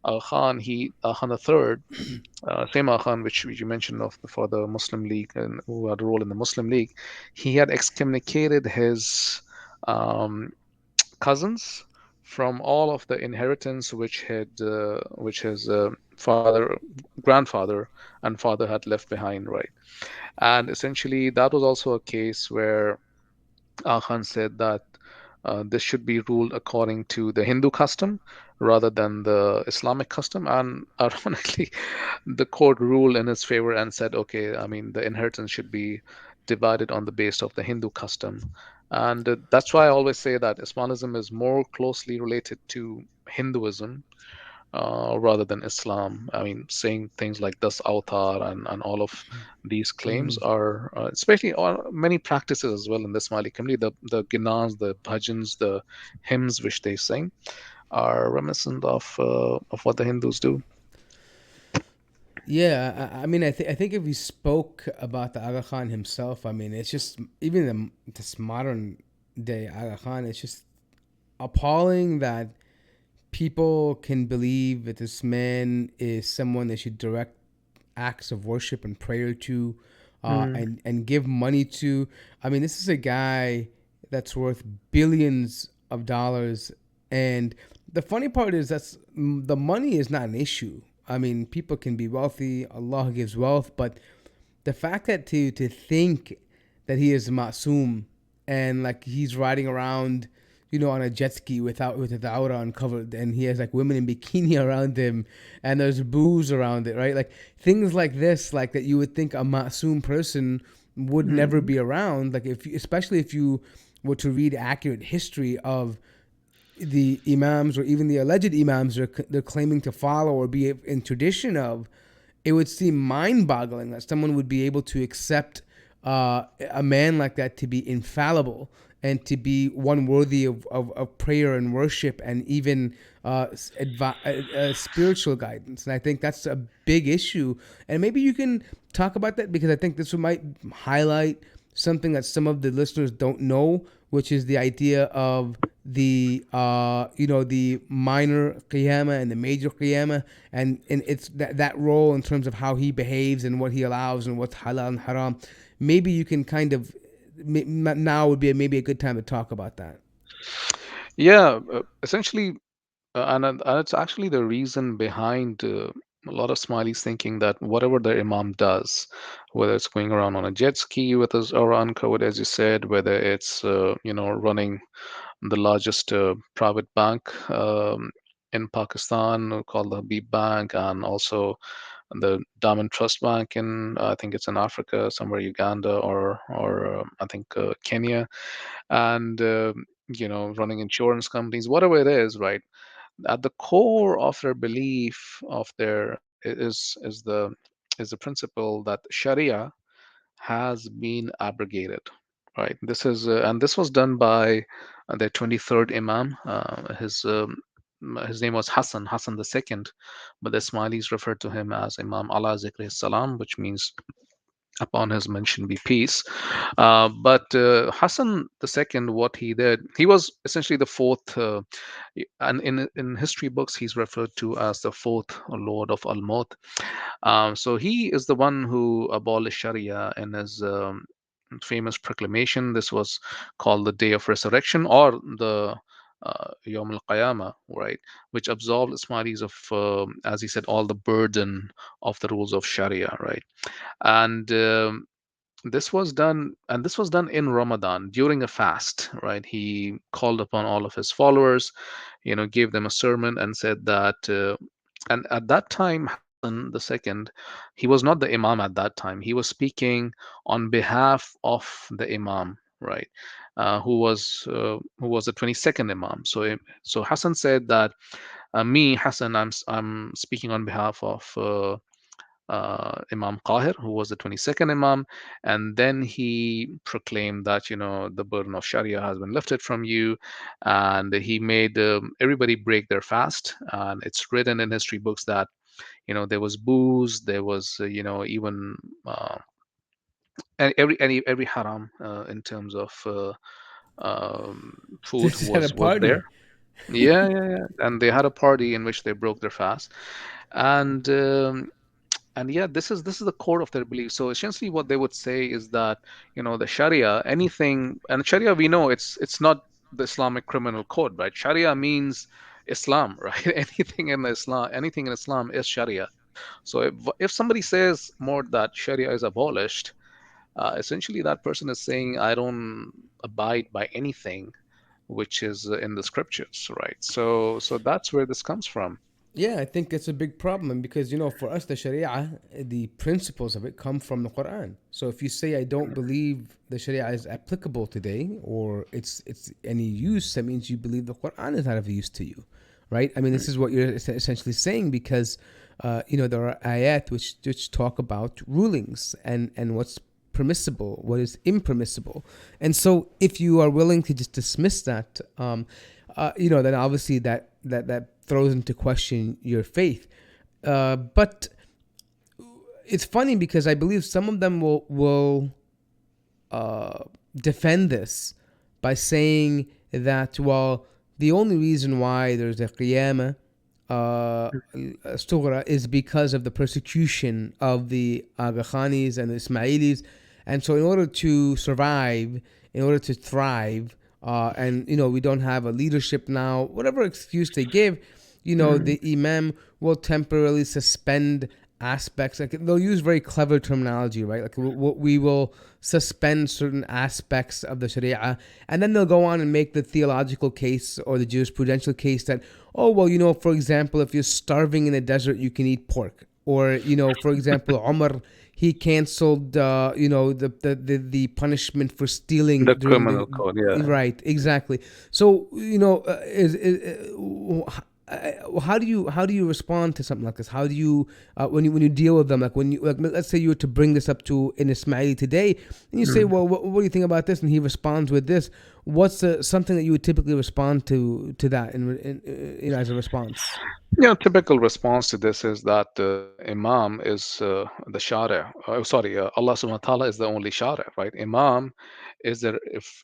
Khan, Agha Khan the third, same Agha Khan which you mentioned of for the Muslim League and who had a role in the Muslim League, he had excommunicated his um, cousins from all of the inheritance which his father, grandfather, and father had left behind, right? And essentially, that was also a case where Khan said that this should be ruled according to the Hindu custom rather than the Islamic custom. And ironically, the court ruled in his favor and said, okay, I mean, the inheritance should be divided on the base of the Hindu custom. And that's why I always say that Ismailism is more closely related to Hinduism rather than Islam. I mean, saying things like das autar and all of these claims are, especially many practices as well in the Somali community, the ginas, the bhajans, the hymns which they sing are reminiscent of what the Hindus do. Yeah, I mean, I think if we spoke about the Aga Khan himself, I mean, it's just even this modern day Aga Khan, it's just appalling that people can believe that this man is someone they should direct acts of worship and prayer to, Mm, and give money to. I mean, this is a guy that's worth billions of dollars, and the funny part is the money is not an issue. I mean, people can be wealthy. Allah gives wealth, but the fact that to think that he is Masum and like he's riding around, on a jet ski with the aura uncovered, and he has like women in bikini around him, and there's booze around it, right? Like things like this, like that you would think a Masum person would never mm, be around. Like especially if you were to read accurate history of the imams or even the alleged imams they're claiming to follow or be in tradition of, it would seem mind-boggling that someone would be able to accept a man like that to be infallible and to be one worthy of prayer and worship and even spiritual guidance. And I think that's a big issue. And maybe you can talk about that because I think this might highlight something that some of the listeners don't know, which is the idea of the minor kiyama and the major kiyama, and it's that role in terms of how he behaves and what he allows and what's halal and haram. Maybe you can kind of now would be maybe a good time to talk about that. yeah, essentially, and it's actually the reason behind a lot of Smileys thinking that whatever the Imam does, whether it's going around on a jet ski with his aura uncovered, as you said, whether it's running the largest private bank in Pakistan called the Habib Bank, and also the Diamond Trust Bank in I think it's in Africa, somewhere Uganda or I think Kenya, and running insurance companies, whatever it is, right? At the core of their belief of their is the principle that Sharia has been abrogated, right? This is and this was done by the 23rd Imam. His name was Hassan the second, but the Ismailis referred to him as Imam Allah Zikri Salam, which means upon his mention be peace. But Hassan the second, what he did, he was essentially the fourth, and in history books he's referred to as the fourth Lord of Al Mort. So he is the one who abolished Sharia in his famous proclamation. This was called the Day of Resurrection, or the Yom al Qiyamah, right, which absolved Ismailis of, as he said, all the burden of the rules of Sharia, right? And this was done in Ramadan during a fast, right? He called upon all of his followers, gave them a sermon and said that, and at that time, Hassan the second, he was not the Imam at that time. He was speaking on behalf of the Imam, right? Who was the 22nd Imam. So Hassan said that me, Hassan, I'm speaking on behalf of Imam Qahir, who was the 22nd Imam, and then he proclaimed that the burden of Sharia has been lifted from you, and he made everybody break their fast. And it's written in history books that there was booze, there was even every haram in terms of food This is at a was there. party. Yeah, yeah, yeah. And they had a party in which they broke their fast. And yeah, this is the core of their belief. So essentially what they would say is that, the Sharia, anything, and Sharia, we know it's not the Islamic criminal code, right? Sharia means Islam, right? Anything in Islam is Sharia. So if somebody says more that Sharia is abolished, essentially that person is saying, I don't abide by anything which is in the scriptures, right? So that's where this comes from. Yeah, I think it's a big problem because for us the Sharia, the principles of it come from the Quran. So if you say I don't believe the Sharia is applicable today or it's any use, that means you believe the Quran is not of use to you, right? I mean, this is what you're essentially saying because there are ayat which talk about rulings and what's permissible, what is impermissible, and so if you are willing to just dismiss that, then obviously that throws into question your faith. But it's funny because I believe some of them will defend this by saying that, well, the only reason why there's a qiyamah Stughra is because of the persecution of the Aga Khanis and the Ismailis. And so, in order to survive, in order to thrive, and we don't have a leadership now, whatever excuse they give, the Imam will temporarily suspend aspects. Like they'll use very clever terminology, right? Like we will suspend certain aspects of the Sharia, and then they'll go on and make the theological case or the jurisprudential case that, oh well, for example, if you're starving in the desert, you can eat pork, or for example, Umar, he canceled the punishment for stealing The during criminal the code, yeah. right, exactly. So how do you respond to something like this? How do you when you deal with them, like when you, like, let's say you were to bring this up to an Ismaili today, and you say, Mm. well, what do you think about this, and he responds with this. What's something that you would typically respond to that as a response? Typical response to this is that Imam is the Shari. Sorry, Allah subhanahu wa ta'ala is the only Shari, right? Imam is the,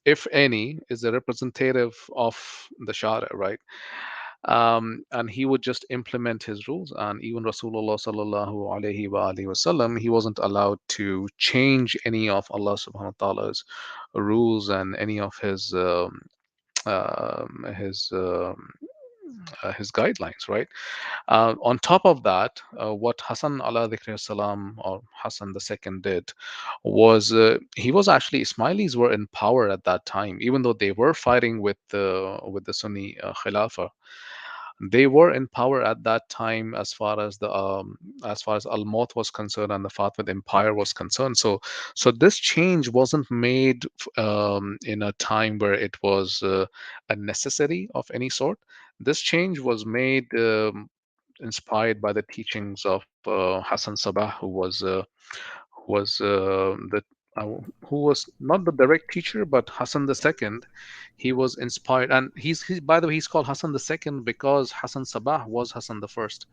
if any, is the representative of the Shari, right? And he would just implement his rules. And even Rasulullah sallallahu alaihi wa alihi wasallam, he wasn't allowed to change any of Allah subhanahu wa ta'ala's rules and any of his his guidelines, right? On top of that, what Hassan ala dhikri salam, or Hassan the second, did was he was actually, Ismailis were in power at that time, even though they were fighting with the Sunni Khilafah. They were in power at that time as far as Al Mort was concerned and the Fatimid Empire was concerned. So this change wasn't made in a time where it was a necessity of any sort. This change was made inspired by the teachings of Hassan Sabah, uh, who was not the direct teacher, but Hassan the second. He was inspired, and by the way, he's called Hassan the second because Hassan Sabah was Hassan the first.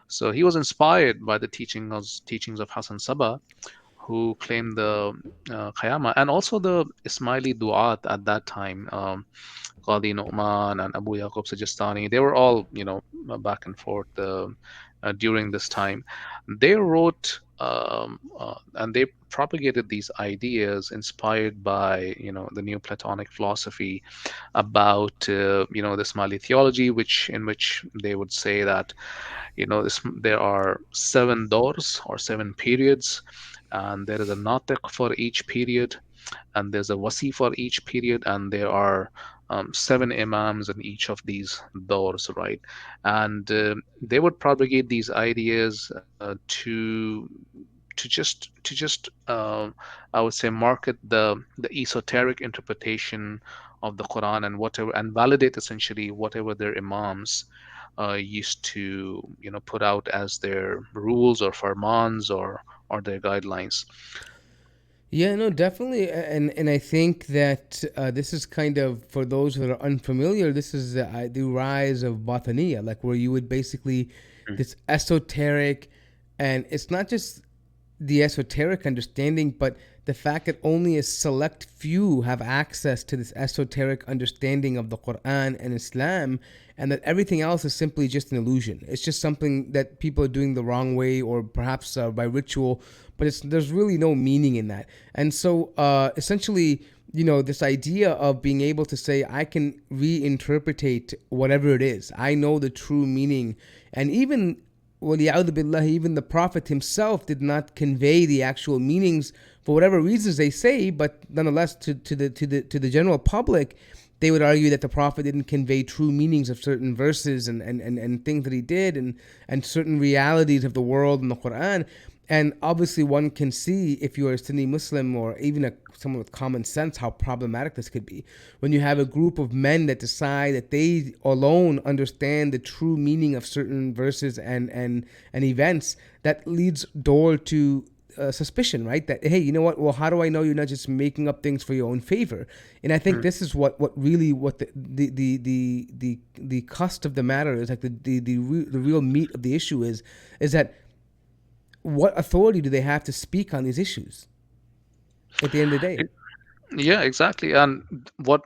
So he was inspired by the teachings of Hassan Sabah, who claimed the kiyama, and also the Ismaili duat at that time. Qadi Nu'man and Abu Yaqub Sajistani, they were all, back and forth during this time. They wrote and they propagated these ideas inspired by, the Neoplatonic philosophy about, the Ismaili theology, in which they would say that, there are seven doors or seven periods, and there is a natiq for each period, and there's a wasi for each period, and there are seven imams in each of these doors, right? And they would propagate these ideas to just I would say market the esoteric interpretation of the Quran and whatever, and validate essentially whatever their imams used to put out as their rules or farmans or their guidelines. Yeah, no, definitely, and I think that this is kind of, for those that are unfamiliar, this is the rise of Bataniya, like where you would basically this esoteric, and it's not just the esoteric understanding, but the fact that only a select few have access to this esoteric understanding of the Quran and Islam, and that everything else is simply just an illusion. It's just something that people are doing the wrong way, or perhaps by ritual, but there's really no meaning in that. And so, essentially, this idea of being able to say, I can reinterpretate whatever it is. I know the true meaning. And even, وَلِيَعُوذُ بِاللَّهِ, even the Prophet himself did not convey the actual meanings for whatever reasons they say, but nonetheless, to the general public, they would argue that the Prophet didn't convey true meanings of certain verses and things that he did, and certain realities of the world in the Quran. And obviously, one can see, if you are a Sunni Muslim or even someone with common sense, how problematic this could be. When you have a group of men that decide that they alone understand the true meaning of certain verses and events, that leads door to suspicion, right? That, hey, you know what? Well, how do I know you're not just making up things for your own favor? And I think this is what really the crust of the matter is, like the real meat of the issue is that what authority do they have to speak on these issues at the end of the day? Yeah, exactly. And what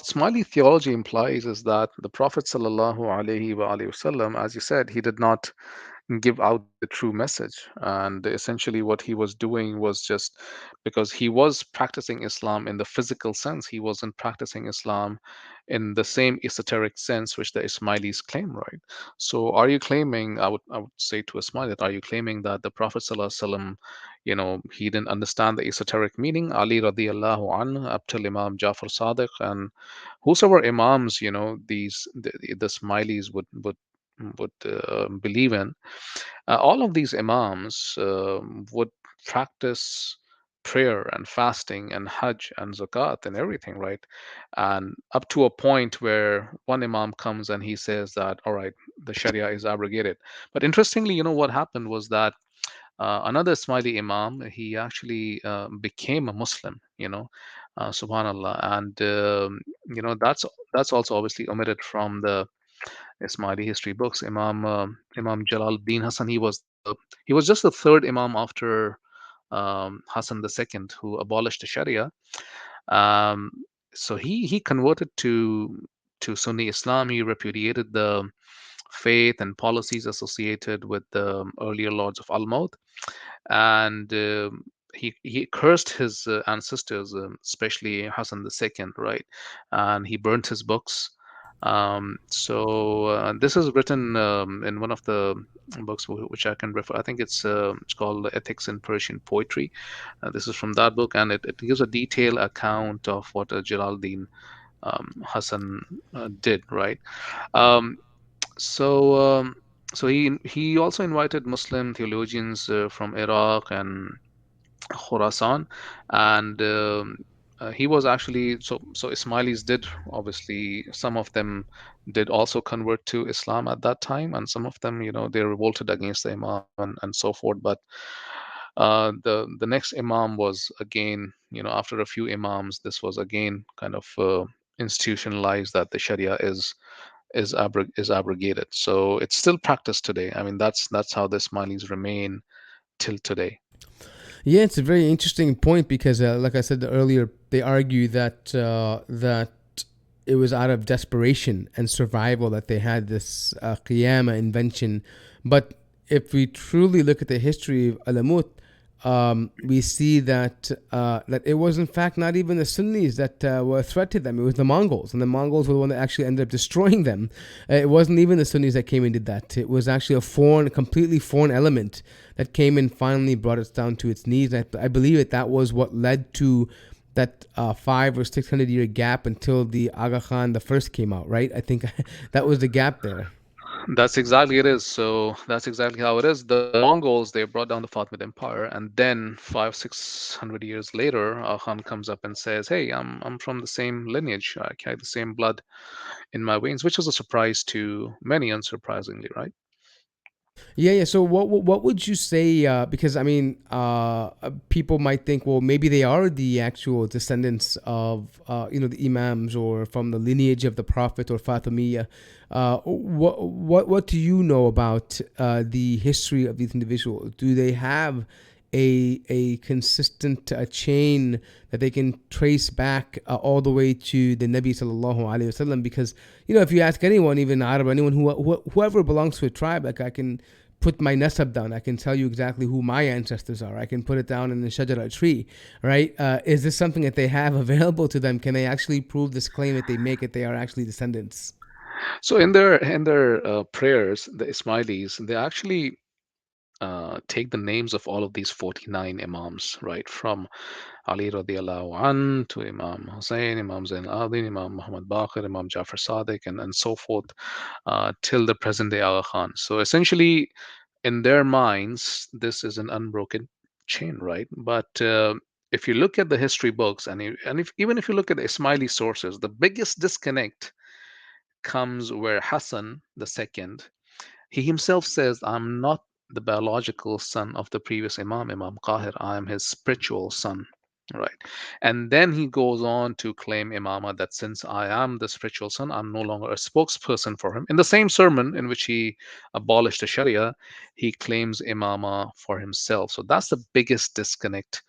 Smiley theology implies is that the Prophet sallallahu alaihi wasallam, as you said, he did not give out the true message. And essentially, what he was doing was just because he was practicing Islam in the physical sense, he wasn't practicing Islam in the same esoteric sense which the Ismailis claim, right? So, are you claiming? I would say to Ismail that, are you claiming that the Prophet sallallahu alaihi wasallam, he didn't understand the esoteric meaning? Ali radiallahu anhu, up till Imam Jafar Sadiq, and whosoever imams, the Ismailis would believe in, all of these imams would practice prayer and fasting and hajj and zakat and everything, right? And up to a point where one imam comes and he says that, all right, the sharia is abrogated. But interestingly, what happened was that another Ismaili imam, he actually became a Muslim, subhanallah. And that's also obviously omitted from the Ismaili history books. Imam Jalaluddin Hassan, he was just the third imam after Hassan II, who abolished the Sharia. Um, so he converted to Sunni Islam. He repudiated the faith and policies associated with the earlier lords of Al-Maut, and he cursed his ancestors, especially Hassan II, right? And he burnt his books. So this is written in one of the books which I can refer. I think it's called Ethics in Persian Poetry. This is from that book, and it gives a detailed account of what Jalaluddin Hassan did, right? Um, so so he also invited Muslim theologians from Iraq and Khorasan, and he was actually, so Ismailis did, obviously some of them did also convert to Islam at that time, and some of them, they revolted against the Imam and so forth. But the next Imam was again, after a few Imams, this was again kind of institutionalized that the Sharia is abrogated. So it's still practiced today. I mean, that's how the Ismailis remain till today. Yeah, it's a very interesting point because, like I said earlier, they argue that it was out of desperation and survival that they had this kiyama invention. But if we truly look at the history of Alamut, we see that it was in fact not even the Sunnis that were a threat to them. It was the Mongols, and the Mongols were the one that actually ended up destroying them. It wasn't even the Sunnis that came and did that. It was actually a completely foreign element that came and finally brought us down to its knees. I believe that was what led to that 500 or 600 year gap until the Aga Khan the first came out. Right? I think that was the gap there. That's exactly it is. So that's exactly how it is. The Mongols, they brought down the Fatimid Empire, and then 600 years later, Khan comes up and says, "Hey, I'm from the same lineage. I carry the same blood in my veins," which was a surprise to many, unsurprisingly, right? Yeah. So what would you say? Because I mean, people might think, well, maybe they are the actual descendants of the imams or from the lineage of the Prophet or Fatimiyya. What do you know about the history of these individuals? Do they have a consistent chain that they can trace back all the way to the Nabi sallallahu alaihi wasallam. Because if you ask anyone, even Arab, anyone whoever belongs to a tribe, like I can put my nasab down. I can tell you exactly who my ancestors are. I can put it down in the shajara tree, right? Is this something that they have available to them? Can they actually prove this claim that they make that they are actually descendants? So in their prayers, the Ismailis, they actually take the names of all of these 49 imams, right? From Ali radiallahu an to Imam Hussein, Imam Zain al-Abidin, Imam Muhammad Baqir, Imam Jafar Sadiq, and so forth, till the present day Aga Khan. So essentially, in their minds, this is an unbroken chain, right? But if you look at the history books, even if you look at the Ismaili sources, the biggest disconnect comes where Hassan the second, he himself says, I'm not the biological son of the previous Imam, Imam Qahir. I am his spiritual son. Right. And then he goes on to claim Imama that since I am the spiritual son, I'm no longer a spokesperson for him. In the same sermon in which he abolished the Sharia, he claims Imama for himself. So that's the biggest disconnect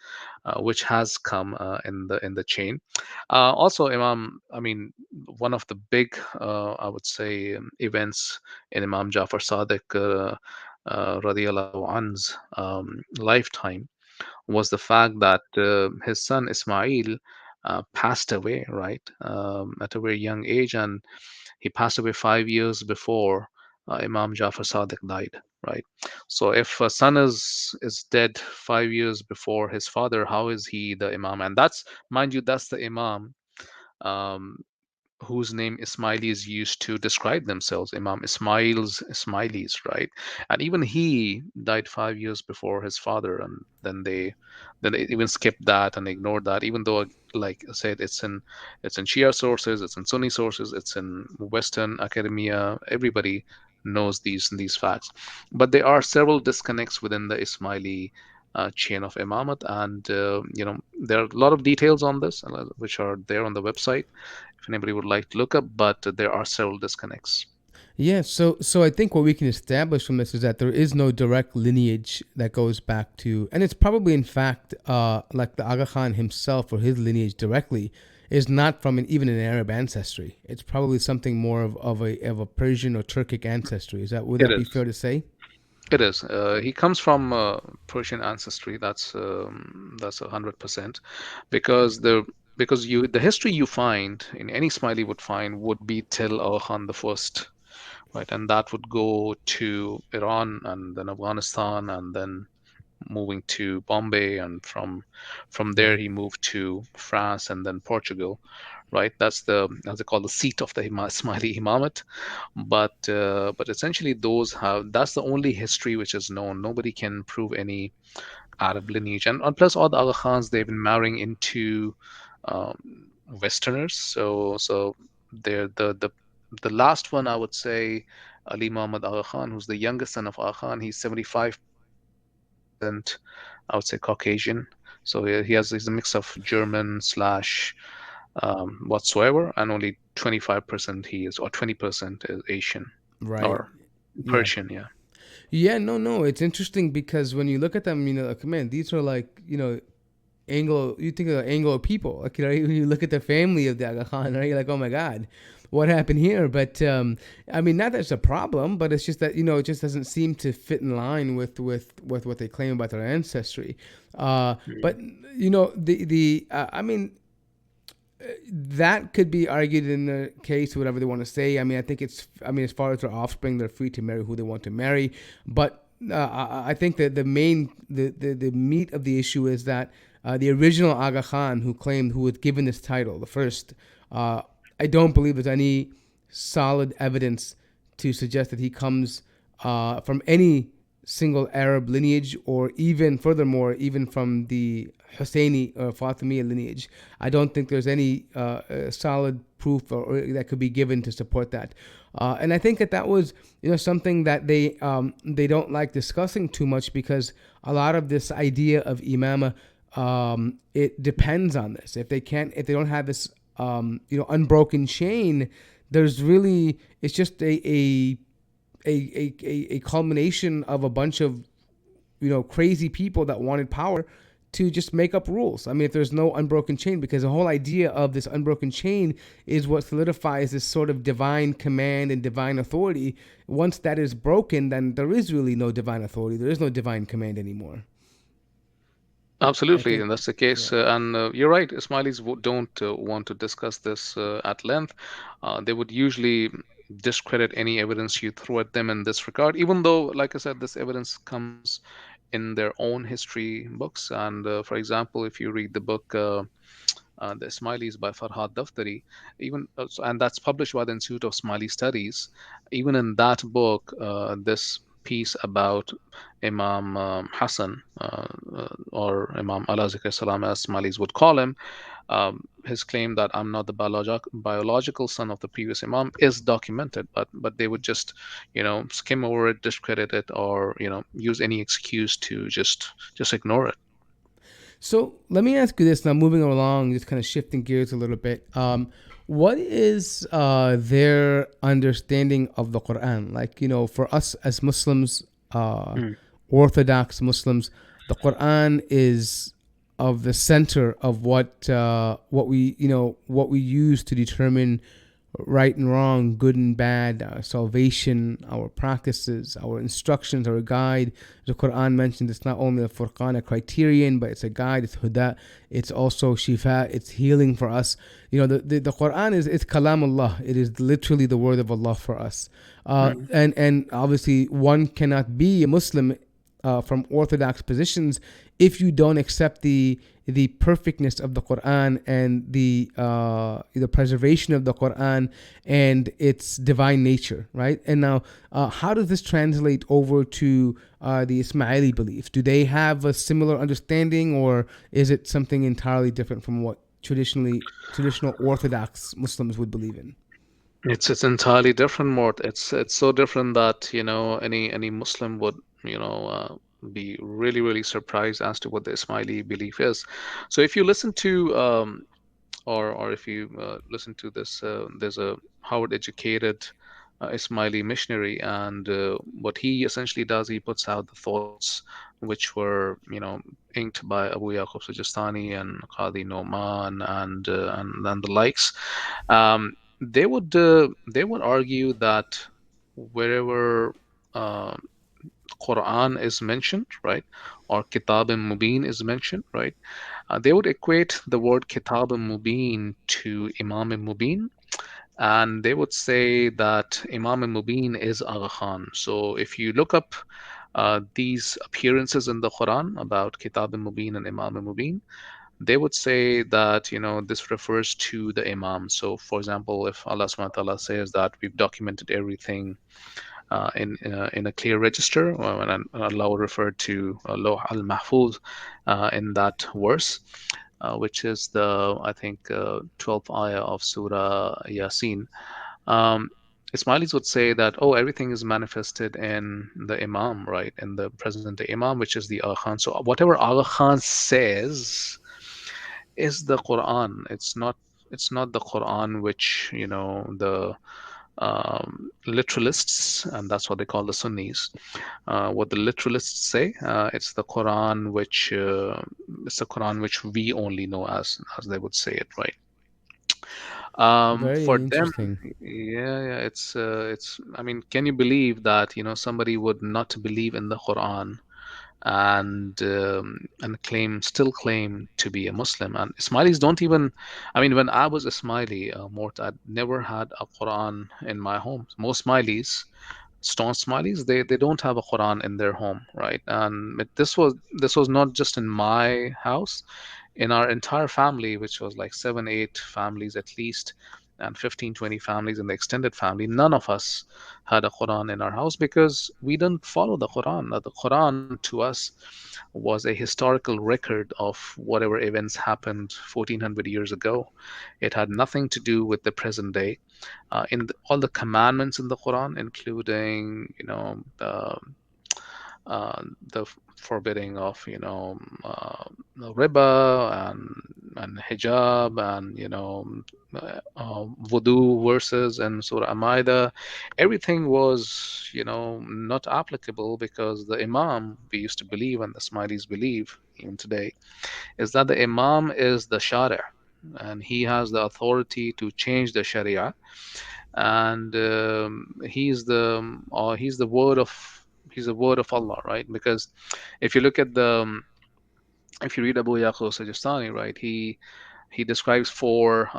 which has come in the chain. Also, Imam, I mean, one of the big, I would say, events in Imam Jafar Sadiq radiallahu an's lifetime was the fact that his son Ismail passed away, right, at a very young age, and he passed away 5 years before Imam Jafar Sadiq died, right? So if a son is dead 5 years before his father, how is he the Imam? And that's, mind you, that's the Imam um, whose name Ismailis used to describe themselves, Imam Ismail's Ismailis, right? And even he died 5 years before his father, and then they even skipped that and ignored that, even though, like I said, it's in Shia sources, it's in Sunni sources, it's in Western academia. Everybody knows these facts, but there are several disconnects within the Ismaili chain of imamat, and there are a lot of details on this which are there on the website if anybody would like to look up, but there are several disconnects. Yeah, so I think what we can establish from this is that there is no direct lineage that goes back to, and it's probably in fact like the Aga Khan himself or his lineage directly is not from even an Arab ancestry. It's probably something more of a Persian or Turkic ancestry. Would It that be is. fair to say? It is. He comes from Persian ancestry. That's 100%, because the history you find in any Smiley would find would be till Aga Khan the first, right, and that would go to Iran and then Afghanistan and then moving to Bombay, and from there Right. he moved to France and then Portugal, right? That's the, as they call, the seat of the Ismaili Imamate. But essentially those have, that's the only history which is known. Nobody can prove any Arab lineage, and plus all the other Khans, they've been marrying into Westerners. So they're the last one, I would say, Ali Muhammad Aga Khan, who's the youngest son of Aga Khan. He's 75%, I would say, Caucasian. So he's a mix of German slash whatsoever, and only 25% he is, or 20% is Asian Right. or Yeah. Persian. Yeah, Yeah. No. No. It's interesting because when you look at them, like, man, these are like Anglo. You think of Anglo people, like when you look at the family of the Aga Khan, right? You're like, oh my God, what happened here? But I mean, not that it's a problem, but it's just that it just doesn't seem to fit in line with what they claim about their ancestry. But I mean, that could be argued in the case, whatever they want to say. I mean, I mean, as far as their offspring, they're free to marry who they want to marry. But I think that the meat of the issue is that the original Aga Khan who was given this title, the first, I don't believe there's any solid evidence to suggest that he comes from any single Arab lineage, or even furthermore, even from the Husseini or Fatimiyya lineage. I don't think there's any solid proof or that could be given to support that. And I think that was something that they don't like discussing too much, because a lot of this idea of imama, it depends on this. If they don't have this unbroken chain, there's really, it's just a culmination of a bunch of crazy people that wanted power to just make up rules. I mean, if there's no unbroken chain, because the whole idea of this unbroken chain is what solidifies this sort of divine command and divine authority. Once that is broken, then there is really no divine authority. There is no divine command anymore. I Absolutely, think, and that's the case. yeah. And You're right, Ismailis don't want to discuss this at length. They would usually discredit any evidence you throw at them in this regard, even though, like I said, this evidence comes in their own history books. And For example, if you read the book The Ismailis by Farhad Daftari, and that's published by the Institute of Smiley Studies. Even in that book, this piece about Imam Hassan, or Imam Allah Zikr Salam, as Smileys would call him, his claim that I'm not the biological son of the previous Imam is documented, but they would just, skim over it, discredit it, or use any excuse to just ignore it. So let me ask you this now, moving along, just kind of shifting gears a little bit. What is their understanding of the Quran? Like, for us as Muslims, Mm. Orthodox Muslims, the Quran is of the center of what we use to determine right and wrong, good and bad, our salvation, our practices, our instructions, our guide. The Quran mentioned it's not only a furqan, a criterion, but it's a guide, it's huda, it's also shifa, it's healing for us. The Quran it's kalamullah. It is literally the word of Allah for us. Mm. And obviously one cannot be a Muslim from orthodox positions if you don't accept the perfectness of the Quran and the preservation of the Quran and its divine nature, right? And now, how does this translate over to the Ismaili beliefs? Do they have a similar understanding, or is it something entirely different from what traditional Orthodox Muslims would believe in? It's entirely different, Mort. It's so different that any Muslim would be really surprised as to what the Ismaili belief is. So if you listen to or if you listen to this, there's a Howard educated Ismaili missionary, and what he essentially does, he puts out the thoughts which were inked by Abu Yaqub Sijistani and Qadi Noman and the likes. They would argue that wherever uh, Quran is mentioned, right, or Kitab and Mubin is mentioned, right, they would equate the word Kitab and Mubin to Imam and Mubin, and they would say that Imam and Mubin is Agha Khan. So if you look up these appearances in the Quran about Kitab and Mubin and Imam and Mubin, they would say that this refers to the Imam. So for example, if Allah subhanahu wa ta'ala says that we've documented everything in a clear register, and Allah referred to Lawh al-Mahfuz in that verse, which is the, I think, 12th ayah of Surah Yasin. Um, Ismailis would say that, oh, everything is manifested in the Imam, right? In the present day Imam, which is the Agha Khan. So whatever Agha Khan says is the Quran. It's not the Quran which the literalists, and that's what they call the Sunnis. What the literalists say, it's the Quran which we only know, as they would say it, right? For Very them, interesting. yeah, it's. I mean, can you believe that somebody would not believe in the Quran and still claim to be a Muslim? And Ismailis don't even. I mean, when I was a Ismaili, Mort, I never had a Quran in my home. Most Ismailis, staunch Ismailis, they don't have a Quran in their home, right? And this was not just in my house, in our entire family, which was like 7 8 families at least, and 15 20 families in the extended family. None of us had a Quran in our house because we didn't follow the Quran. The Quran to us was a historical record of whatever events happened 1400 years ago. It had nothing to do with the present day. All the commandments in the Quran, including the forbidding of riba and hijab and wudu verses and Surah Al-Ma'idah. Everything was not applicable because the Imam, we used to believe and the Ismailis believe even today, is that the Imam is the Shari', and he has the authority to change the Sharia, and he's the word of Allah, right? Because if you look at if you read Abu Yaqub Sajistani, right, he describes four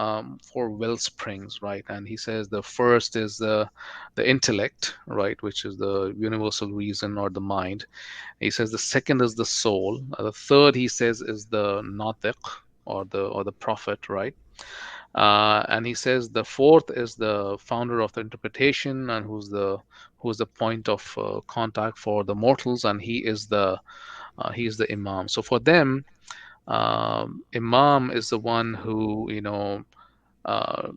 well springs, right, and he says the first is the intellect, right, which is the universal reason or the mind. He says the second is the soul. The third, he says, is the natiq, or the prophet, right? And he says the fourth is the founder of the interpretation, and who's the point of contact for the mortals, and he is the imam. So for them, imam is the one uh,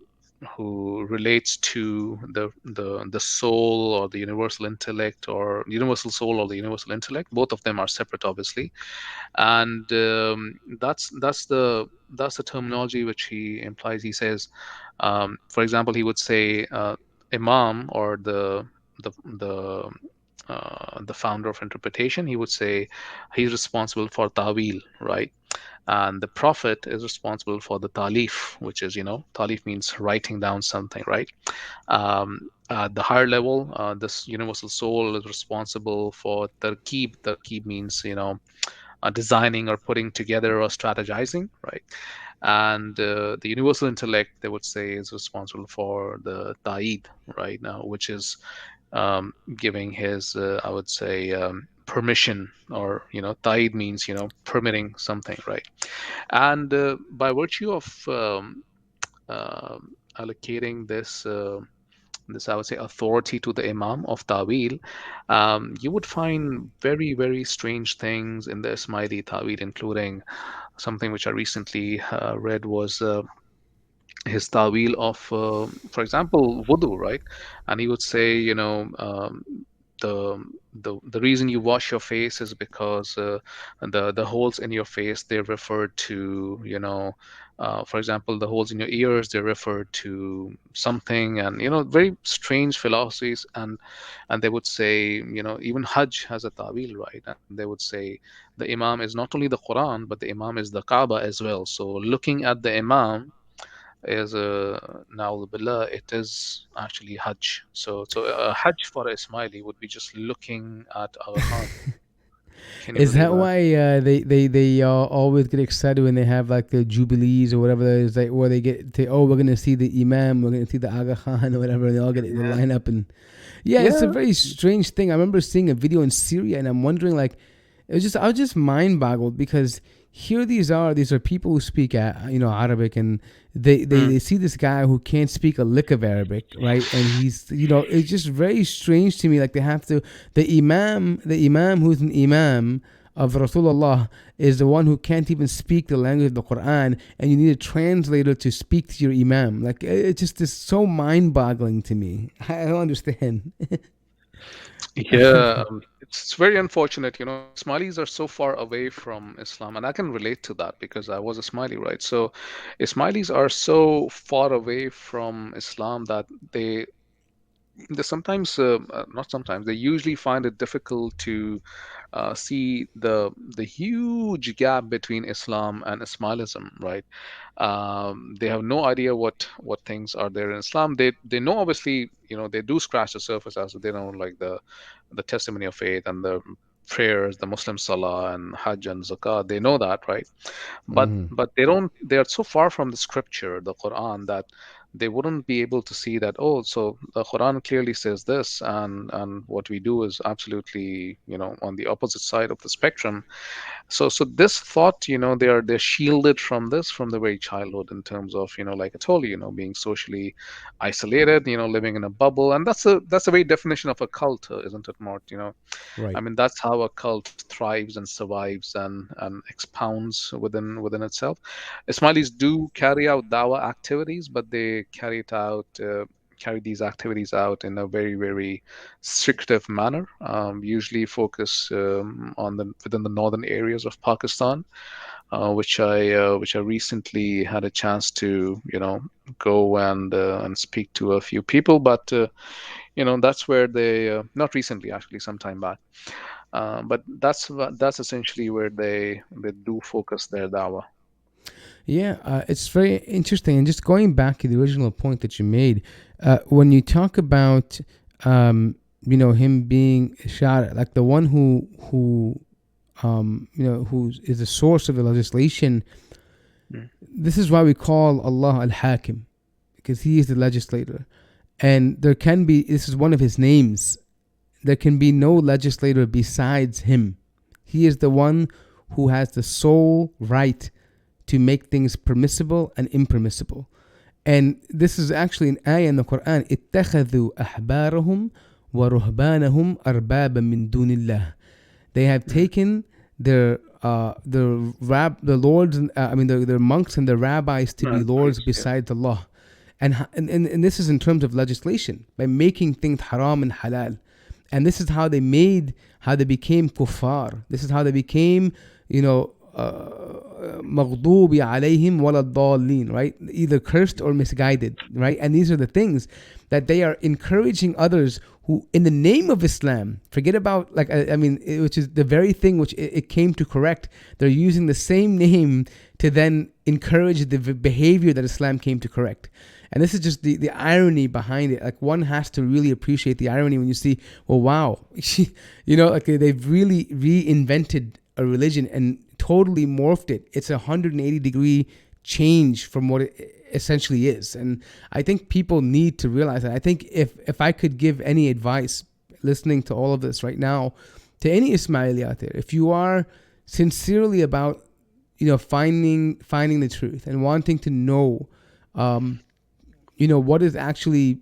who relates to the soul or the universal intellect, or universal soul or the universal intellect. Both of them are separate, obviously, and that's the terminology which he implies. He says, for example, he would say imam, or the founder of interpretation. He would say he's responsible for tawil, right? And the prophet is responsible for the talif, which is, talif means writing down something, right? At the higher level, this universal soul is responsible for tarkib. Tarkib means, designing or putting together or strategizing, right? And the universal intellect, they would say, is responsible for the ta'id, right now, which is giving his, I would say, permission, or ta'id means permitting something, right? And by virtue of allocating this, I would say, authority to the Imam of Tawil, you would find very, very strange things in the Ismaili Tawil, including something which I recently read was his tawil of, for example, wudu, right? And he would say, the reason you wash your face is because the holes in your face, they refer to, for example, the holes in your ears, they refer to something, and very strange philosophies. And they would say, even Hajj has a tawil, right? And they would say the Imam is not only the Quran, but the Imam is the Kaaba as well. So looking at the Imam is now billah, it is actually Hajj. So Hajj for a Ismaili would be just looking at Aga Khan. Can you Is believe that that? why they always get excited when they have like the jubilees or whatever it is, like where they get to, oh, we're gonna see the imam, we're gonna see the Aga Khan or whatever, and they all get the Yeah, line up. And yeah, it's a yeah. very strange thing. I remember seeing a video in Syria, and I'm wondering, like, I was just mind boggled because here these are people who speak Arabic, and Mm. they see this guy who can't speak a lick of Arabic, right? And he's, it's just very strange to me. Like, they have to, the imam who's an imam of Rasulullah is the one who can't even speak the language of the Quran, and you need a translator to speak to your imam. Like, it just is so mind boggling to me. I don't understand. Yeah, it's very unfortunate. Ismailis are so far away from Islam, and I can relate to that because I was a Ismaili, right? So, Ismailis are so far away from Islam that they sometimes, not sometimes, they usually find it difficult to see the huge gap between Islam and Ismailism, right? They have no idea what things are there in Islam. They know, obviously, they do scratch the surface, as they know, like the testimony of faith and the prayers, the Muslim Salah and Hajj and Zakat. They know that, right? but Hmm. but they are so far from the scripture, the Quran, that they wouldn't be able to see that, oh, so the Quran clearly says this, and what we do is absolutely, on the opposite side of the spectrum. So this thought, they're shielded from this from the very childhood, in terms of, like I told you, being socially isolated, living in a bubble. And that's a very definition of a cult, isn't it, Mort? I Right. mean, that's how a cult thrives and survives and expounds within itself. Ismailis do carry out dawah activities, but they carry it out carry these activities out in a very, very secretive manner. Usually focus on the within the northern areas of Pakistan, which I recently had a chance to, go and speak to a few people. But that's where they, not recently, actually, some time back. But that's essentially where they do focus their dawah. Yeah, it's very interesting. And just going back to the original point that you made, when you talk about, him being shot, like the one who is the source of the legislation. Mm. This is why we call Allah al-Hakim, because He is the legislator, and there can be. This is one of His names. There can be no legislator besides Him. He is the one who has the sole right to make things permissible and impermissible. And this is actually an ayah in the Quran. اتخذوا أحبارهم ورهبانهم أربابا من دون الله. They have taken their lords, their monks and their rabbis to be lords Please, yeah. besides Allah. And this is in terms of legislation, by making things haram and halal. And this is how they became kuffar. This is how they became, مغضوب عليهم ولا الضالين, right? Either cursed or misguided, right? And these are the things that they are encouraging others who, in the name of Islam, forget about, which is the very thing which it came to correct. They're using the same name to then encourage the behavior that Islam came to correct. And this is just the irony behind it. Like, one has to really appreciate the irony when you see, well, wow, they've really reinvented a religion and totally morphed it. It's a 180-degree change from what it essentially is. And I think people need to realize that. I think if I could give any advice listening to all of this right now to any Ismaili out there, if you are sincerely about finding the truth and wanting to know what is actually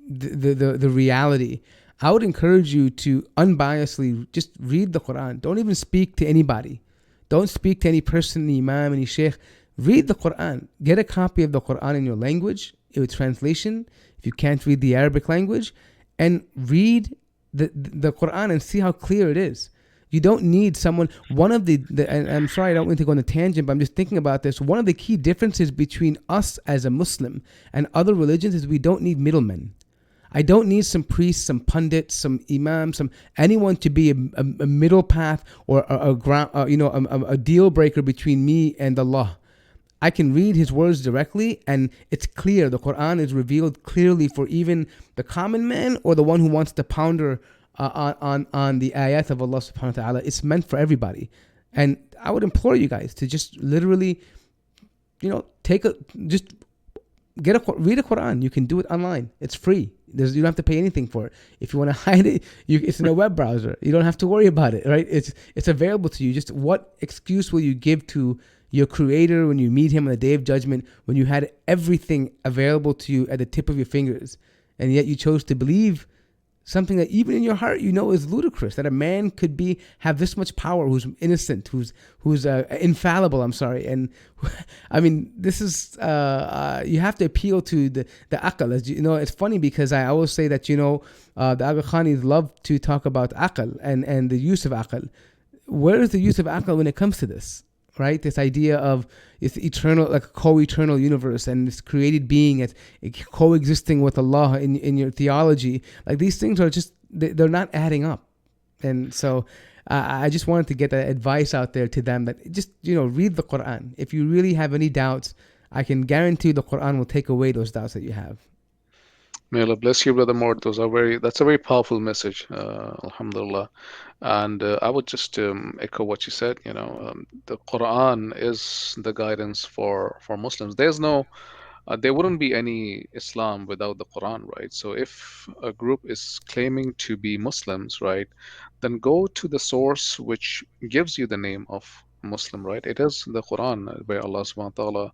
the reality, I would encourage you to unbiasedly just read the Quran. Don't even speak to anybody. Don't speak to any person, any imam, any sheikh. Read the Quran. Get a copy of the Quran in your language, with translation, if you can't read the Arabic language, and read the Quran and see how clear it is. You don't need someone. One of and I'm sorry, I don't mean to go on a tangent, but I'm just thinking about this. One of the key differences between us as a Muslim and other religions is we don't need middlemen. I don't need some priests, some pundits, some imams, anyone to be a middle path or a deal breaker between me and Allah. I can read His words directly, and it's clear. The Quran is revealed clearly for even the common man or the one who wants to ponder on the ayat of Allah subhanahu wa ta'ala. It's meant for everybody. And I would implore you guys to just literally, read a Quran. You can do it online. It's free. You don't have to pay anything for it. If you want to hide it, it's in a web browser. You don't have to worry about it, right? It's available to you. Just what excuse will you give to your Creator when you meet Him on the Day of Judgment, when you had everything available to you at the tip of your fingers, and yet you chose to believe something that even in your heart is ludicrous, that a man could have this much power, who's innocent, who's infallible. I'm sorry, and I mean, this is you have to appeal to the aql. As it's funny because I always say that the Akbar Khanis love to talk about aql and the use of aql. Where is the use of aql when it comes to this? Right, this idea of it's eternal, like a co-eternal universe, and this created being as coexisting with Allah in your theology. Like, these things are just they're not adding up, and so I just wanted to get that advice out there to them, that just read the Quran. If you really have any doubts, I can guarantee the Quran will take away those doubts that you have. May Allah bless you, Brother Mort. That's a very powerful message, Alhamdulillah. And I would just echo what you said. The Quran is the guidance for Muslims. There wouldn't be any Islam without the Quran, right? So if a group is claiming to be Muslims, right, then go to the source which gives you the name of Muslim, right? It is the Quran, where Allah subhanahu wa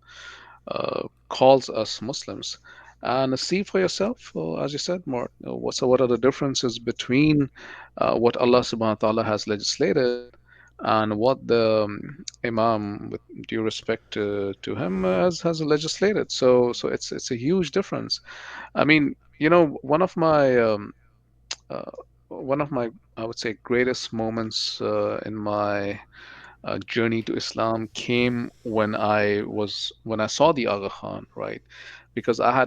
ta'ala calls us Muslims. And see for yourself, as you said, Mort, what are the differences between what Allah subhanahu wa ta'ala has legislated and what the Imam, with due respect to him, has legislated. So it's a huge difference. I mean, uh, one of my, I would say, greatest moments in my journey to Islam came when I saw the Aga Khan, right? Because I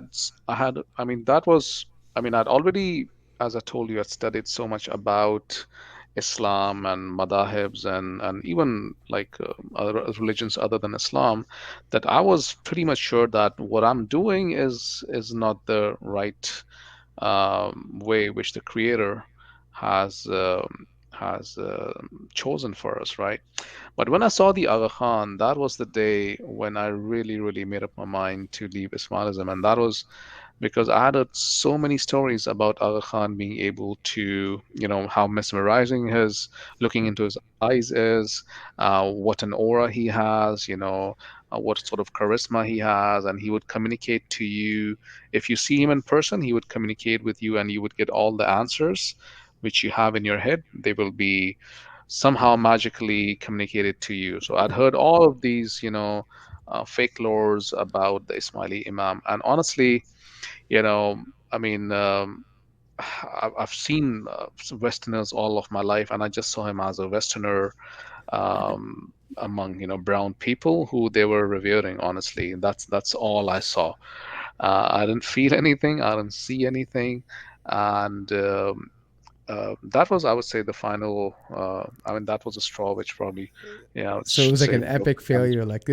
mean, that was, I mean, I'd already, as I told you, I'd studied so much about Islam and madahibs and even like other religions other than Islam, that I was pretty much sure that what I'm doing is not the right way which the Creator has chosen for us, right? But when I saw the Aga Khan, that was the day when I really, really made up my mind to leave Ismailism. And that was because I had heard so many stories about Aga Khan being able to, how mesmerizing his looking into his eyes is, what an aura he has, what sort of charisma he has, and he would communicate to you. If you see him in person, he would communicate with you, and you would get all the answers which you have in your head. They will be somehow magically communicated to you. So I'd heard all of these, fake lores about the Ismaili Imam, and honestly, you know, I mean, I've seen Westerners all of my life, and I just saw him as a Westerner among brown people who they were revering. Honestly, that's all I saw. I didn't feel anything. I didn't see anything, and that was, I would say, the final. I mean, that was a straw which probably, yeah, So it was like say an broke epic the camel's failure. Like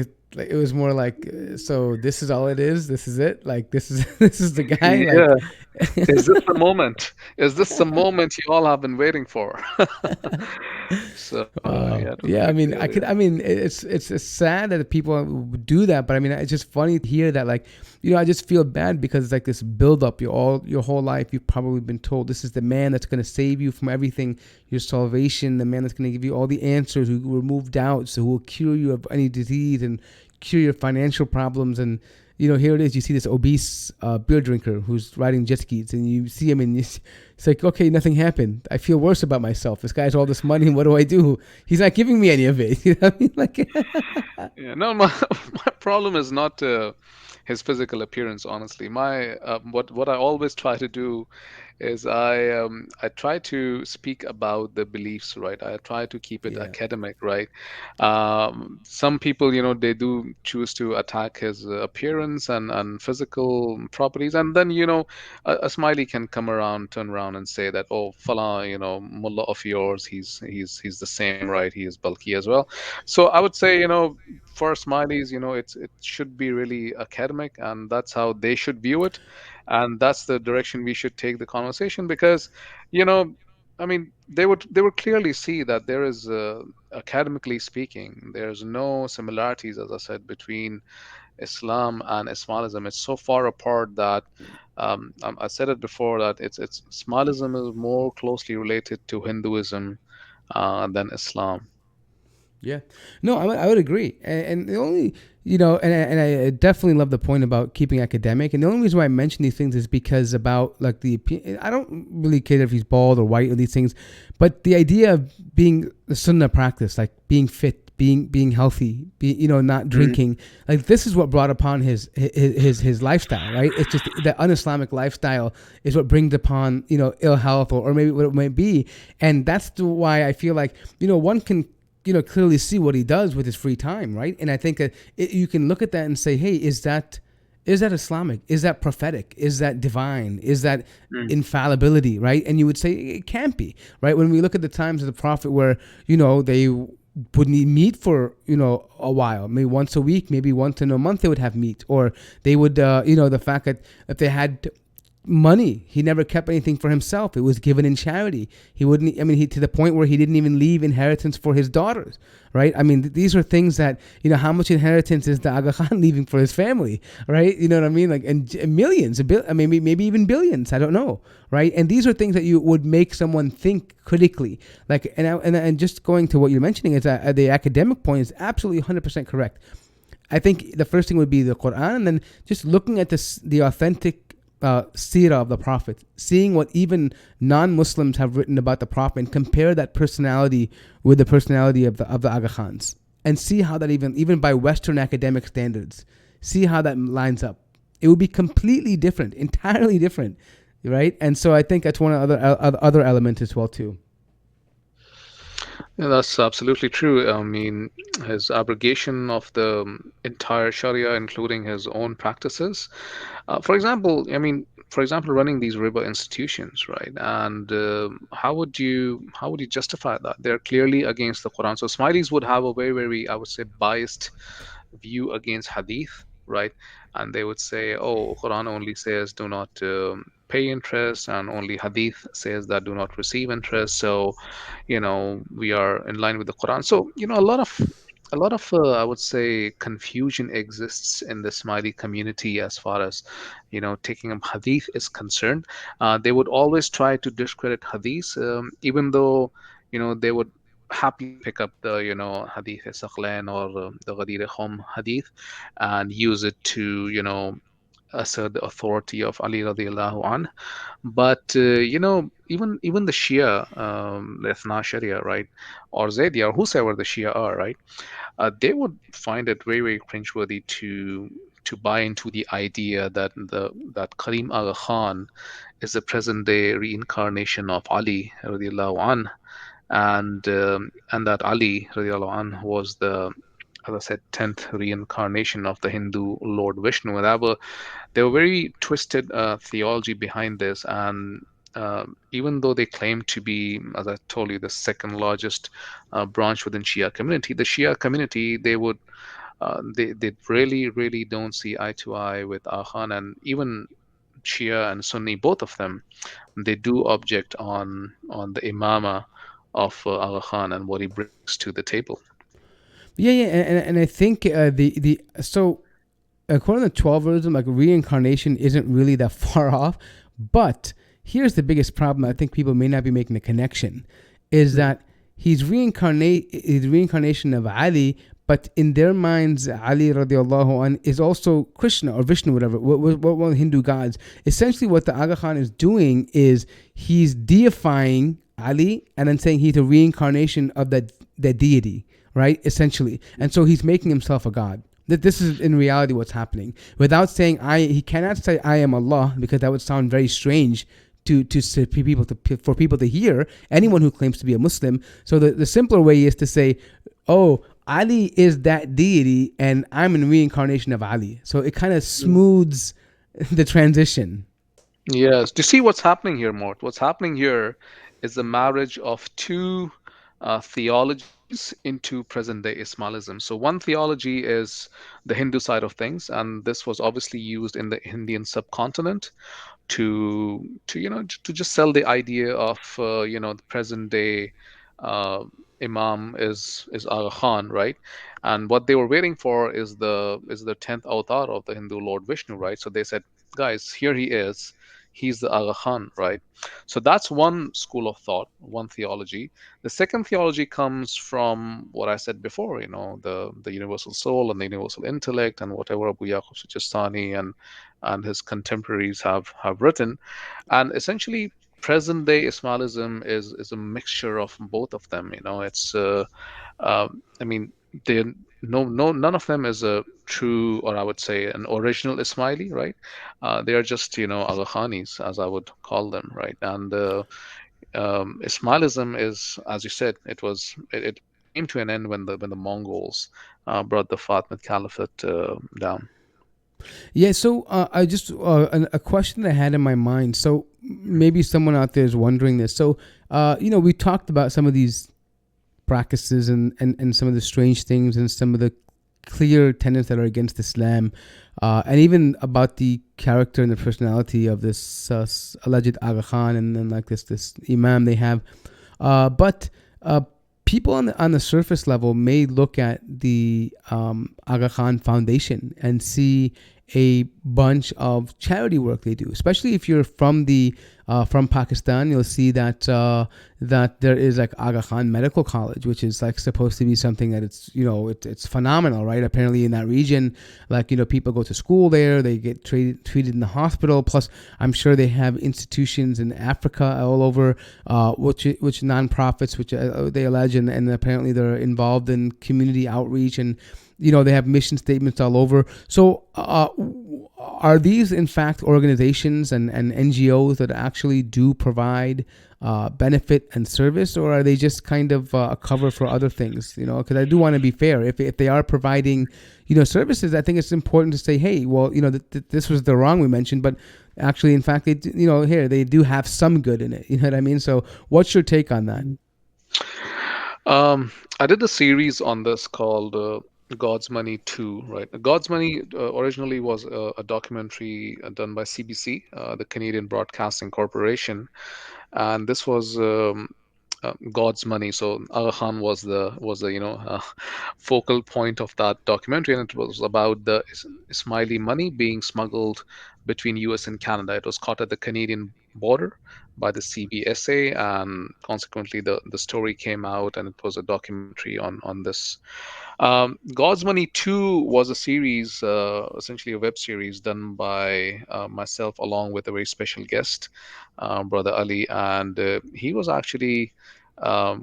it was more like, so this is all it is. This is it. Like this is this is the guy. back. Like Yeah. Is this the moment? Is this the moment you all have been waiting for? So wow. yeah, it was a Yeah. I big mean, I deal. could. Yeah. I mean, it's sad that people would do that, but I mean, it's just funny to hear that. Like, I just feel bad because it's like this build up. Your whole life, you've probably been told this is the man that's going to save you from everything, your salvation, the man that's going to give you all the answers, who will remove doubts, who will cure you of any disease and cure your financial problems. And here it is. You see this obese beer drinker who's riding jet skis, and you see him, and it's like, okay, nothing happened. I feel worse about myself. This guy has all this money, and what do I do? He's not giving me any of it. You know what I mean? Like, Yeah, no, my my problem is not his physical appearance, honestly. My what I always try to do is I try to speak about the beliefs, right? I try to keep it yeah, academic, right? Some people, they do choose to attack his appearance and physical properties, and then a smiley can come around, turn around, and say that, oh, Fala, mullah of yours, he's the same, right? He is bulky as well. So I would say, for Smileys, it should be really academic, and that's how they should view it, and that's the direction we should take the conversation because, you know, I mean, they would clearly see that there is, academically speaking, there's no similarities, as I said, between Islam and Ismailism. It's so far apart that I said it before that it's Ismailism is more closely related to Hinduism than Islam. yeah. No, I would agree. And the only, and I definitely love the point about keeping academic. And the only reason why I mention these things is because about like I don't really care if he's bald or white or these things, but the idea of being the sunnah practice, like being fit, being healthy, not drinking, like this is what brought upon his lifestyle, right? It's just the un-Islamic lifestyle is what brings upon, ill health or maybe what it might be. And that's why I feel like, one can clearly see what he does with his free time, right? And I think that you can look at that and say, hey, is that Islamic? Is that prophetic? Is that divine? Is that Mm. infallibility, right? And you would say it can't be, right? When we look at the times of the prophet where, they wouldn't eat meat for, a while, maybe once a week, maybe once in a month they would have meat, or they would, the fact that if they had money, he never kept anything for himself. It was given in charity. He wouldn't, I mean, he, to the point where he didn't even leave inheritance for his daughters, right? I mean, these are things that, how much inheritance is the Aga Khan leaving for his family, right? You know what I mean? Like, and millions, I mean, maybe even billions, I don't know, right? And these are things that you would make someone think critically. Like, and just going to what you're mentioning is that the academic point is absolutely 100% correct. I think the first thing would be the Quran, and then just looking at the authentic seerah of the Prophet, seeing what even non-Muslims have written about the Prophet, and compare that personality with the personality of the Aga Khans, and see how that even by Western academic standards, see how that lines up. It would be completely different, entirely different, right? And so I think that's one of the other element as well too. Yeah, that's absolutely true. I mean, his abrogation of the entire Sharia, including his own practices. For example, I mean, for example, running these riba institutions, right? And how would you justify that? They're clearly against the Quran. So Ismailis would have a very, very, I would say, biased view against hadith, right? And they would say, oh, Quran only says do not pay interest, and only hadith says that do not receive interest. So, we are in line with the Quran. So, a lot of I would say confusion exists in the Smiley community as far as taking up hadith is concerned. They would always try to discredit hadith, even though they would happily pick up the hadith Saqlain or the Ghadir Khum hadith and use it to assert the authority of Ali radiallahu anh. But even the Shia, the Ithna Sharia, right, or Zaydiya, or whosoever the Shia are, right, they would find it very, very cringeworthy to buy into the idea that Karim Aga Khan is the present day reincarnation of Ali radiallahu anh, and that Ali radiallahu anh was the, as I said, 10th reincarnation of the Hindu Lord Vishnu. And there were very twisted theology behind this, and even though they claim to be, as I told you, the second largest branch within Shia community, the Shia community, they really, really don't see eye to eye with Akhan, and even Shia and Sunni, both of them, they do object on the imama of Aga Khan and what he brings to the table. Yeah, and I think the so according to 12ism, like reincarnation isn't really that far off. But here's the biggest problem. I think people may not be making the connection, is that he's reincarnation of Ali, but in their minds, Ali radiallahu an is also Krishna or Vishnu, whatever, one of the Hindu gods. Essentially, what the Aga Khan is doing is he's deifying Ali and then saying he's a reincarnation of that deity, right? Essentially. And so he's making himself a god. That this is in reality what's happening. Without saying he cannot say I am Allah, because that would sound very strange for people to hear, anyone who claims to be a Muslim. So the simpler way is to say, oh, Ali is that deity and I'm in reincarnation of Ali. So it kind of smooths the transition. Yes. Do you see what's happening here, Mort? What's happening here is the marriage of two theologies into present day Ismailism. So one theology is the Hindu side of things, and this was obviously used in the Indian subcontinent to just sell the idea of the present day uh, Imam is Aga Khan, right? And what they were waiting for is the 10th avatar of the Hindu Lord Vishnu, right? So they said, guys, here he is. He's the Aga Khan, right? So that's one school of thought, one theology. The second theology comes from what I said before, the universal soul and the universal intellect, and whatever Abu Yaqub Sijistani and his contemporaries have written. And essentially, present day Ismailism is a mixture of both of them. It's I mean, they no none of them is a true, or I would say an original Ismaili, right? They are just Aga Khanis, as I would call them, right? And Ismailism is, as you said, it came to an end when the Mongols brought the Fatimid Caliphate down. Yeah, so I just a question that I had in my mind. So maybe someone out there is wondering this. So we talked about some of these practices and some of the strange things and some of the clear tenets that are against Islam, and even about the character and the personality of this alleged Aga Khan and then like this Imam they have. But people on the surface level may look at the Aga Khan Foundation and see a bunch of charity work they do. Especially if you're from Pakistan, you'll see that there is like Aga Khan Medical College, which is like supposed to be something that it's phenomenal, right? Apparently in that region, like people go to school there, they get treated in the hospital. Plus, I'm sure they have institutions in Africa all over, which nonprofits, which they allege, and apparently they're involved in community outreach, and they have mission statements all over. So are these in fact organizations and NGOs that actually do provide benefit and service, or are they just kind of a cover for other things? Because I do want to be fair. If they are providing services, I think it's important to say, hey, well, this was the wrong we mentioned, but actually, in fact, here they do have some good in it. You know what I mean? So what's your take on that? Um, I did a series on this called God's Money 2, right? God's Money originally was a documentary done by CBC, the Canadian Broadcasting Corporation, and this was God's Money. So Aga Khan was the focal point of that documentary, and it was about the Ismaili money being smuggled between U.S. and Canada. It was caught at the Canadian border by the CBSA, and consequently the story came out, and it was a documentary on this. God's Money 2 was a series, essentially a web series done by myself along with a very special guest, Brother Ali. And he was actually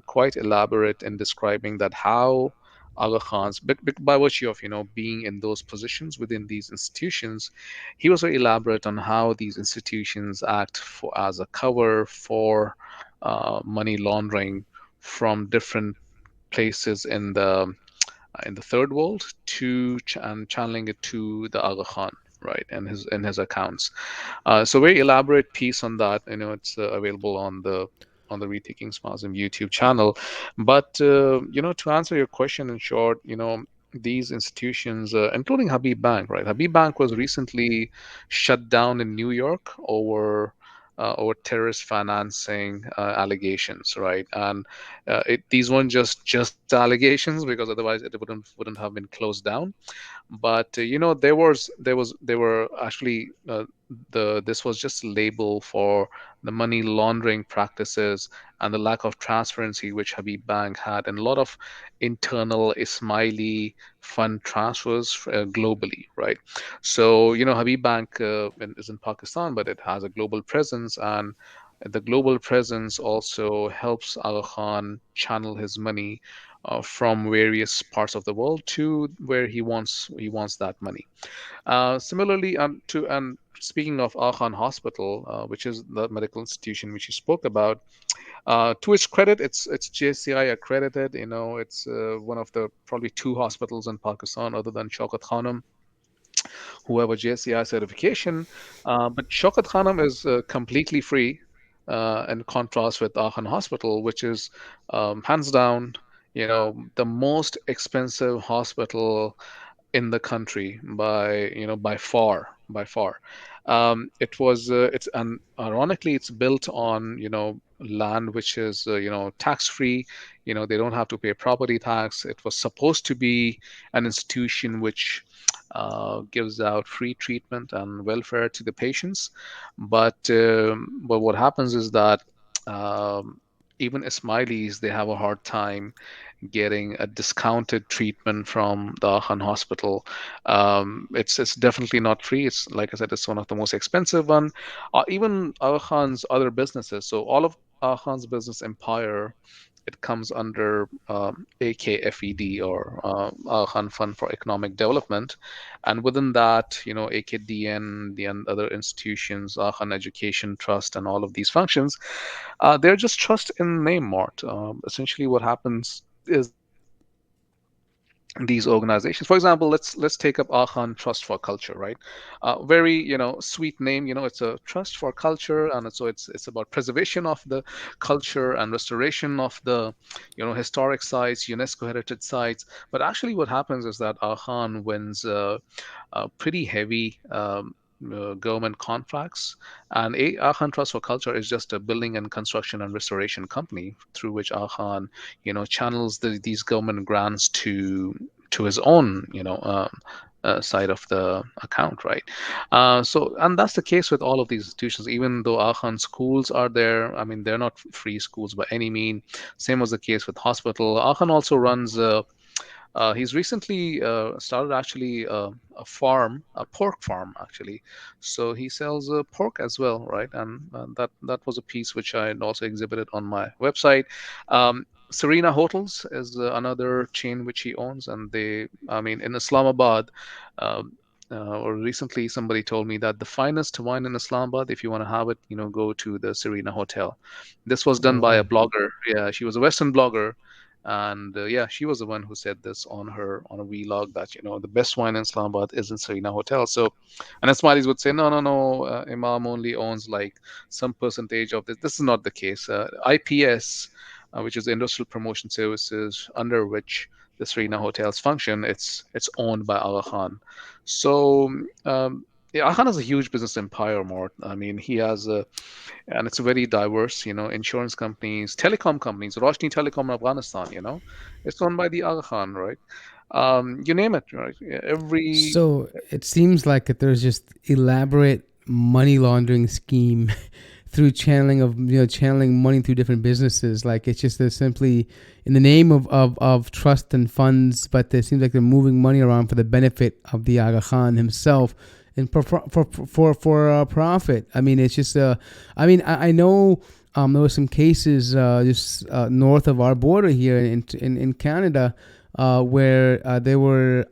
quite elaborate in describing that how Aga Khan's, by virtue of being in those positions within these institutions, he was very elaborate on how these institutions act for as a cover for money laundering from different places in the third world and channeling it to the Aga Khan, right, and his accounts. So very elaborate piece on that. It's available on the Rethinking Spasm YouTube channel. But to answer your question in short, these institutions, including Habib Bank, right? Habib Bank was recently shut down in New York over terrorist financing allegations, right? And these weren't just allegations, because otherwise it wouldn't have been closed down. But there were actually this was just a label for the money laundering practices and the lack of transparency which Habib Bank had, and a lot of internal Ismaili fund transfers globally, right? So Habib Bank is in Pakistan, but it has a global presence, and the global presence also helps Aga Khan channel his money from various parts of the world to where he wants that money. Similarly, to and speaking of Aga Khan Hospital, which is the medical institution which you spoke about, to its credit, it's JCI accredited. It's one of the probably two hospitals in Pakistan other than Shaukat Khanum who have a JCI certification. But Shaukat Khanum is completely free, in contrast with Aachen Hospital, which is hands down, the most expensive hospital in the country by far. It's and ironically it's built on land which is tax free. They don't have to pay property tax. It was supposed to be an institution which gives out free treatment and welfare to the patients, but what happens is that um, even Ismailis, they have a hard time getting a discounted treatment from the Akhan hospital. It's definitely not free. It's like I said, it's one of the most expensive one. Even Akhan's other businesses. So all of Akhan's business empire, it comes under AKFED, or Akhan Fund for Economic Development, and within that, AKDN, the other institutions, Akhan Education Trust, and all of these functions, they're just trust in name, Mort. Essentially, what happens is that these organizations, for example, let's take up Akhan Trust for Culture, right? Very sweet name. It's a trust for culture, and so it's about preservation of the culture and restoration of the historic sites, UNESCO heritage sites. But actually, what happens is that Akhan wins pretty heavy government contracts. And Akhan Trust for Culture is just a building and construction and restoration company through which Akhan, channels these government grants to his own, side of the account, right? So, and that's the case with all of these institutions. Even though Akhan schools are there, I mean, they're not free schools by any mean. Same was the case with hospital. Akhan also runs. He's recently started actually a farm, a pork farm actually. So he sells pork as well, right? And that was a piece which I had also exhibited on my website. Serena Hotels is another chain which he owns, and I mean, in Islamabad. Um, or recently, somebody told me that the finest wine in Islamabad, if you want to have it, go to the Serena Hotel. This was Oh done by a wow. blogger. Yeah, she was a Western blogger, and yeah, she was the one who said this on a vlog that the best wine in Islamabad is in Serena Hotel. So, and Ismailis would say, no, no, no, Imam only owns like some percentage of this. This is not the case. IPS, which is Industrial Promotion Services, under which the Serena Hotels function, it's owned by Aga Khan. So. Yeah, Aga Khan has a huge business empire, Mort. I mean, he has a and it's very diverse, insurance companies, telecom companies, Roshni Telecom in Afghanistan, it's owned by the Aga Khan, right? You name it, right? Yeah, every So it seems like that there's just elaborate money laundering scheme through channeling of channeling money through different businesses. Like it's just they're simply in the name of trust and funds, but it seems like they're moving money around for the benefit of the Aga Khan himself and for profit. I mean, it's just I mean, I know. There were some cases just north of our border here in Canada where there were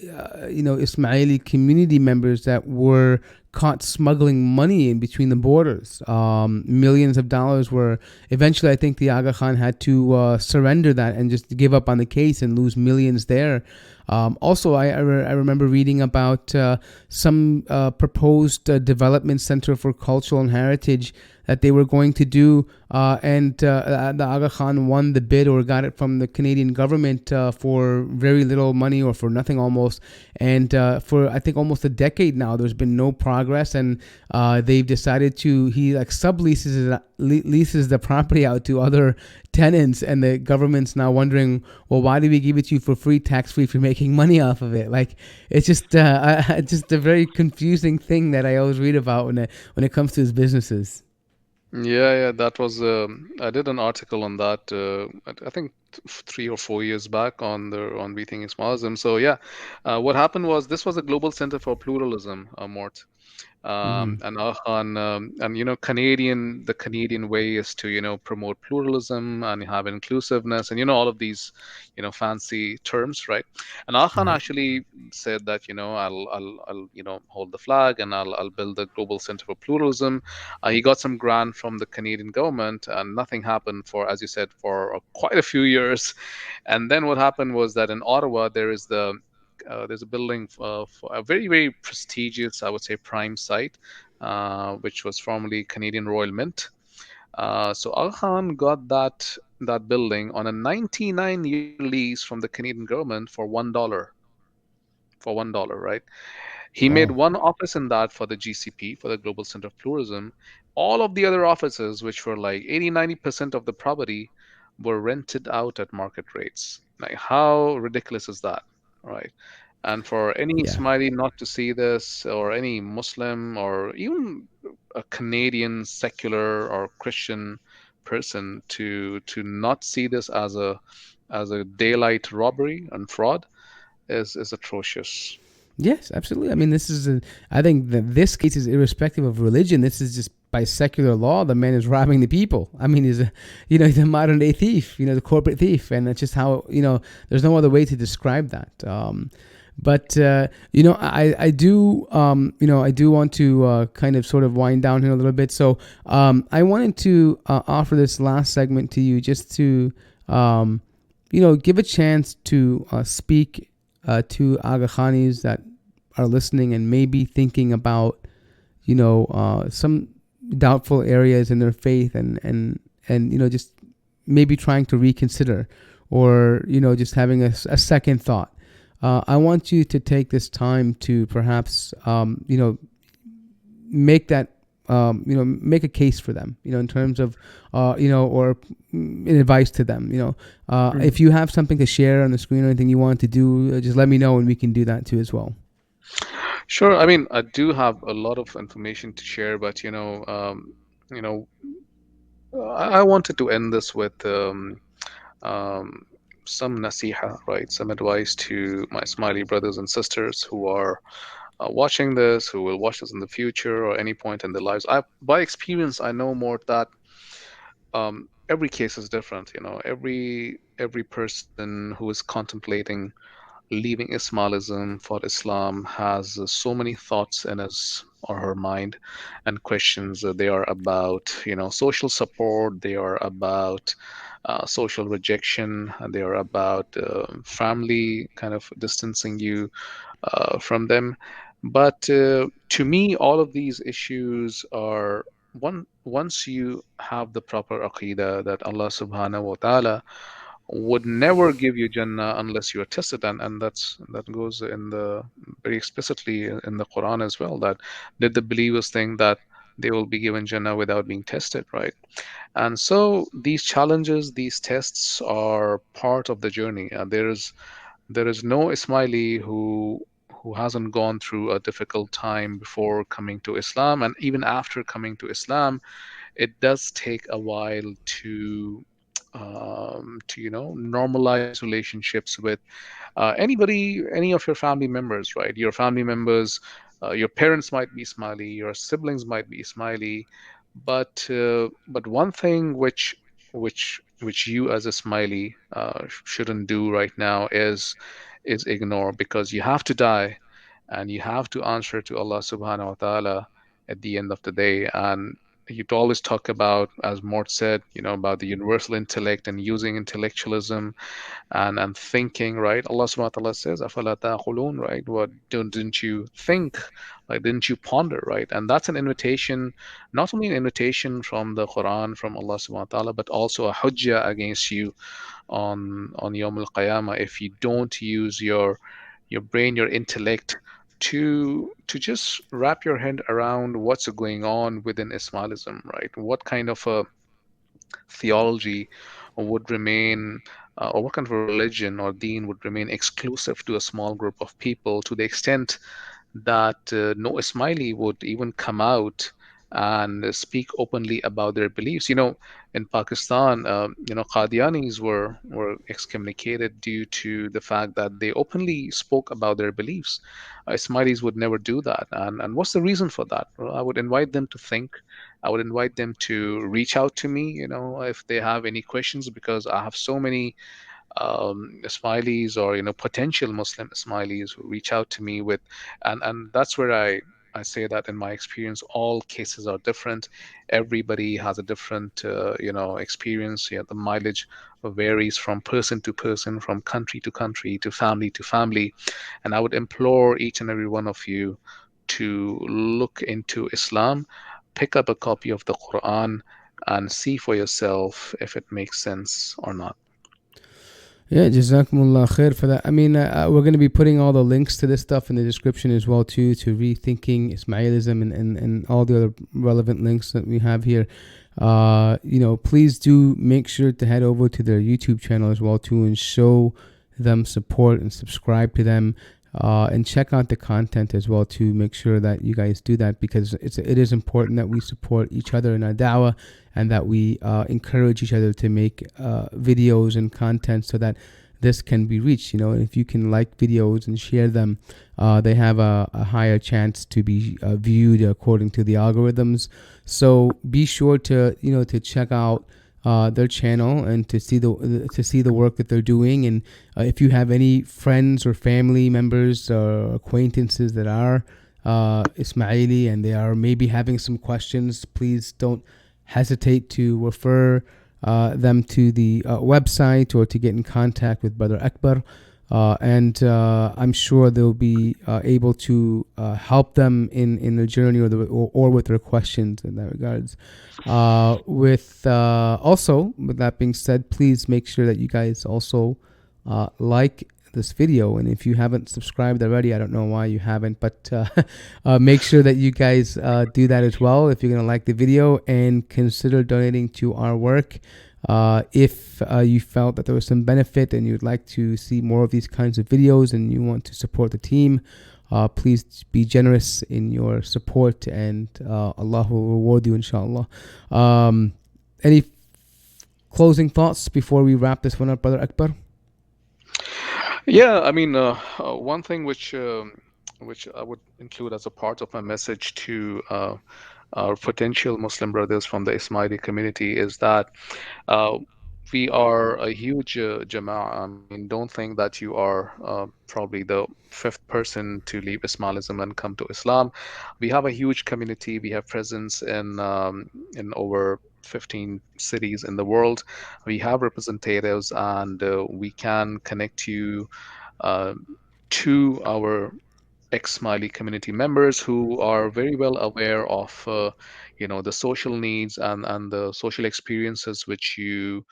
Ismaili community members that were caught smuggling money in between the borders. Millions of dollars were eventually. I think the Aga Khan had to surrender that and just give up on the case and lose millions there. Also, I remember reading about some proposed development center for cultural and heritage that they were going to do, and the Aga Khan won the bid or got it from the Canadian government for very little money or for nothing almost. And for I think almost a decade now, there's been no progress, and they've decided to he like subleases leases the property out to other tenants, and the government's now wondering, well, why do we give it to you for free, tax free, if you're making money off of it? Like it's just a very confusing thing that I always read about when it comes to his businesses. Yeah, that was I did an article on that I think 3 or 4 years back on Rethink Ismailism. So yeah, what happened was this was a global center for pluralism, Mort. Hmm. And Akhan, and the Canadian way is to promote pluralism and have inclusiveness, and all of these fancy terms, right? And Akhan Right. actually said that I'll hold the flag, and I'll build a global center for pluralism. He got some grant from the Canadian government, and nothing happened for, as you said, for quite a few years. And then what happened was that in Ottawa there's a building for a very, very prestigious, I would say, prime site, which was formerly Canadian Royal Mint. So Al Khan got that building on a 99-year lease from the Canadian government for $1, right? He made Wow. one office in that for the GCP, for the Global Center of Pluralism. All of the other offices, which were like 80-90% of the property, were rented out at market rates. Like, how ridiculous is that? Right. And for any Yeah. Somali not to see this, or any Muslim, or even a Canadian secular or Christian person to not see this as a daylight robbery and fraud is atrocious. Yes, absolutely. I mean, I think that this case is irrespective of religion. This is just by secular law. The man is robbing the people. I mean, he's a modern day thief. The corporate thief, and that's just how There's no other way to describe that. But I do I do want to kind of sort of wind down here a little bit. So I wanted to offer this last segment to you just to give a chance to speak to Aga Khanis that are listening and maybe thinking about some doubtful areas in their faith and just maybe trying to reconsider or just having a second thought. I want you to take this time to perhaps make that make a case for them, in terms of, or advice to them. If you have something to share on the screen or anything you want to do, just let me know and we can do that too as well. Sure. I mean, I do have a lot of information to share, but you know, I wanted to end this with um, some nasiha, right? Some advice to my Ismaili brothers and sisters who are watching this, who will watch this in the future or any point in their lives. By experience, I know more that every case is different. Every person who is contemplating leaving Islamism for Islam has so many thoughts in his or her mind and questions. They are about, social support. They are about social rejection. They are about family kind of distancing you from them. But to me, all of these issues are once you have the proper aqidah that Allah subhanahu wa ta'ala would never give you Jannah unless you are tested, and that goes in the very explicitly in the Quran as well. That did the believers think that they will be given Jannah without being tested, right? And so these challenges, these tests are part of the journey. There is no Ismaili who hasn't gone through a difficult time before coming to Islam, and even after coming to Islam, it does take a while to normalize relationships with anybody, any of your family members, right? Your family members, your parents might be Ismaili, your siblings might be Ismaili, but one thing which you as a Ismaili shouldn't do right now is ignore, because you have to die and you have to answer to Allah subhanahu wa ta'ala at the end of the day. And you'd always talk about, as Mort said, about the universal intellect and using intellectualism and thinking, right? Allah subhanahu wa ta'ala says, "Afala ta'qulun," right? What didn't you think? Like, didn't you ponder, right? And that's an invitation, not only an invitation from the Quran, from Allah subhanahu wa ta'ala, but also a hujjah against you on Yawm al-Qiyamah if you don't use your brain, your intellect to just wrap your head around what's going on within Islamism, right? What kind of a theology would remain, or what kind of a religion or deen would remain exclusive to a small group of people, to the extent that no Ismaili would even come out and speak openly about their beliefs. In Pakistan, Qadianis were excommunicated due to the fact that they openly spoke about their beliefs. Ismailis would never do that, and what's the reason for that? Well, I would invite them to think. I would invite them to reach out to me, if they have any questions, because I have so many Ismailis, or potential Muslim Ismailis, who reach out to me with, and that's where I say that in my experience all cases are different. Everybody has a different experience. The mileage varies from person to person, from country to country, to family, and I would implore each and every one of you to look into Islam, pick up a copy of the Quran, and see for yourself if it makes sense or not. Yeah, jazakumullah khair for that. I mean, we're going to be putting all the links to this stuff in the description as well too, to rethinking Ismailism and all the other relevant links that we have here. Please do make sure to head over to their YouTube channel as well too, and show them support and subscribe to them. And check out the content as well to make sure that you guys do that, because it is important that we support each other in our da'wah, and that we encourage each other to make videos and content so that this can be reached. And if you can like videos and share them, they have a higher chance to be viewed according to the algorithms. So be sure to check out their channel and to see the work that they're doing. And if you have any friends or family members or acquaintances that are Ismaili and they are maybe having some questions, please don't hesitate to refer them to the website, or to get in contact with Brother Akbar. And I'm sure they'll be able to help them in their journey, or with their questions in that regards. Also, with that being said, please make sure that you guys also like this video. And if you haven't subscribed already, I don't know why you haven't, but make sure that you guys do that as well if you're going to like the video, and consider donating to our work. If you felt that there was some benefit and you'd like to see more of these kinds of videos and you want to support the team, please be generous in your support, and Allah will reward you, inshallah. Any closing thoughts before we wrap this one up, Brother Akbar? Yeah, I mean, one thing which I would include as a part of my message to our potential Muslim brothers from the Ismaili community is that uh, we are a huge Jama'ah. I mean, don't think that you are probably the fifth person to leave Ismailism and come to Islam. We have a huge community. We have presence in over 15 cities in the world. We have representatives, and we can connect you uh, to our ex-Smiley community members who are very well aware of the social needs and the social experiences which you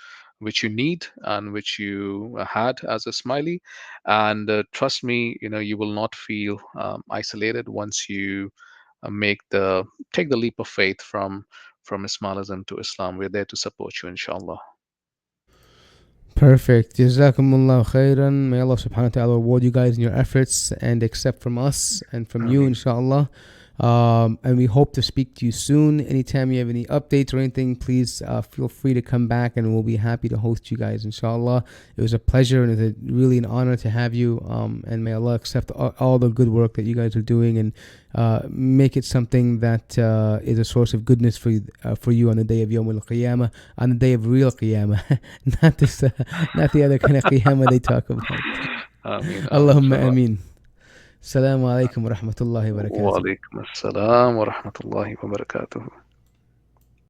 need and which you had as a Smiley. And trust me, you will not feel isolated once you make the take the leap of faith from Ismailism to Islam. We're there to support you, inshallah. Perfect. Jazakumullah khairan. May Allah subhanahu wa ta'ala reward you guys in your efforts and accept from us and from you, Ameen. inshallah. And we hope to speak to you soon. Anytime you have any updates or anything, please feel free to come back, and we'll be happy to host you guys, inshallah. It was a pleasure and it's really an honor to have you. And may Allah accept all the good work that you guys are doing, and make it something that is a source of goodness for you on the day of Yawm al-Qiyamah, on the day of real Qiyamah, not this, not the other kind of Qiyamah they talk about. Ameen. Ameen. Allahumma ameen. Assalamu alaikum wa rahmatullahi wa barakatuh. وعليكم السلام ورحمة الله وبركاته.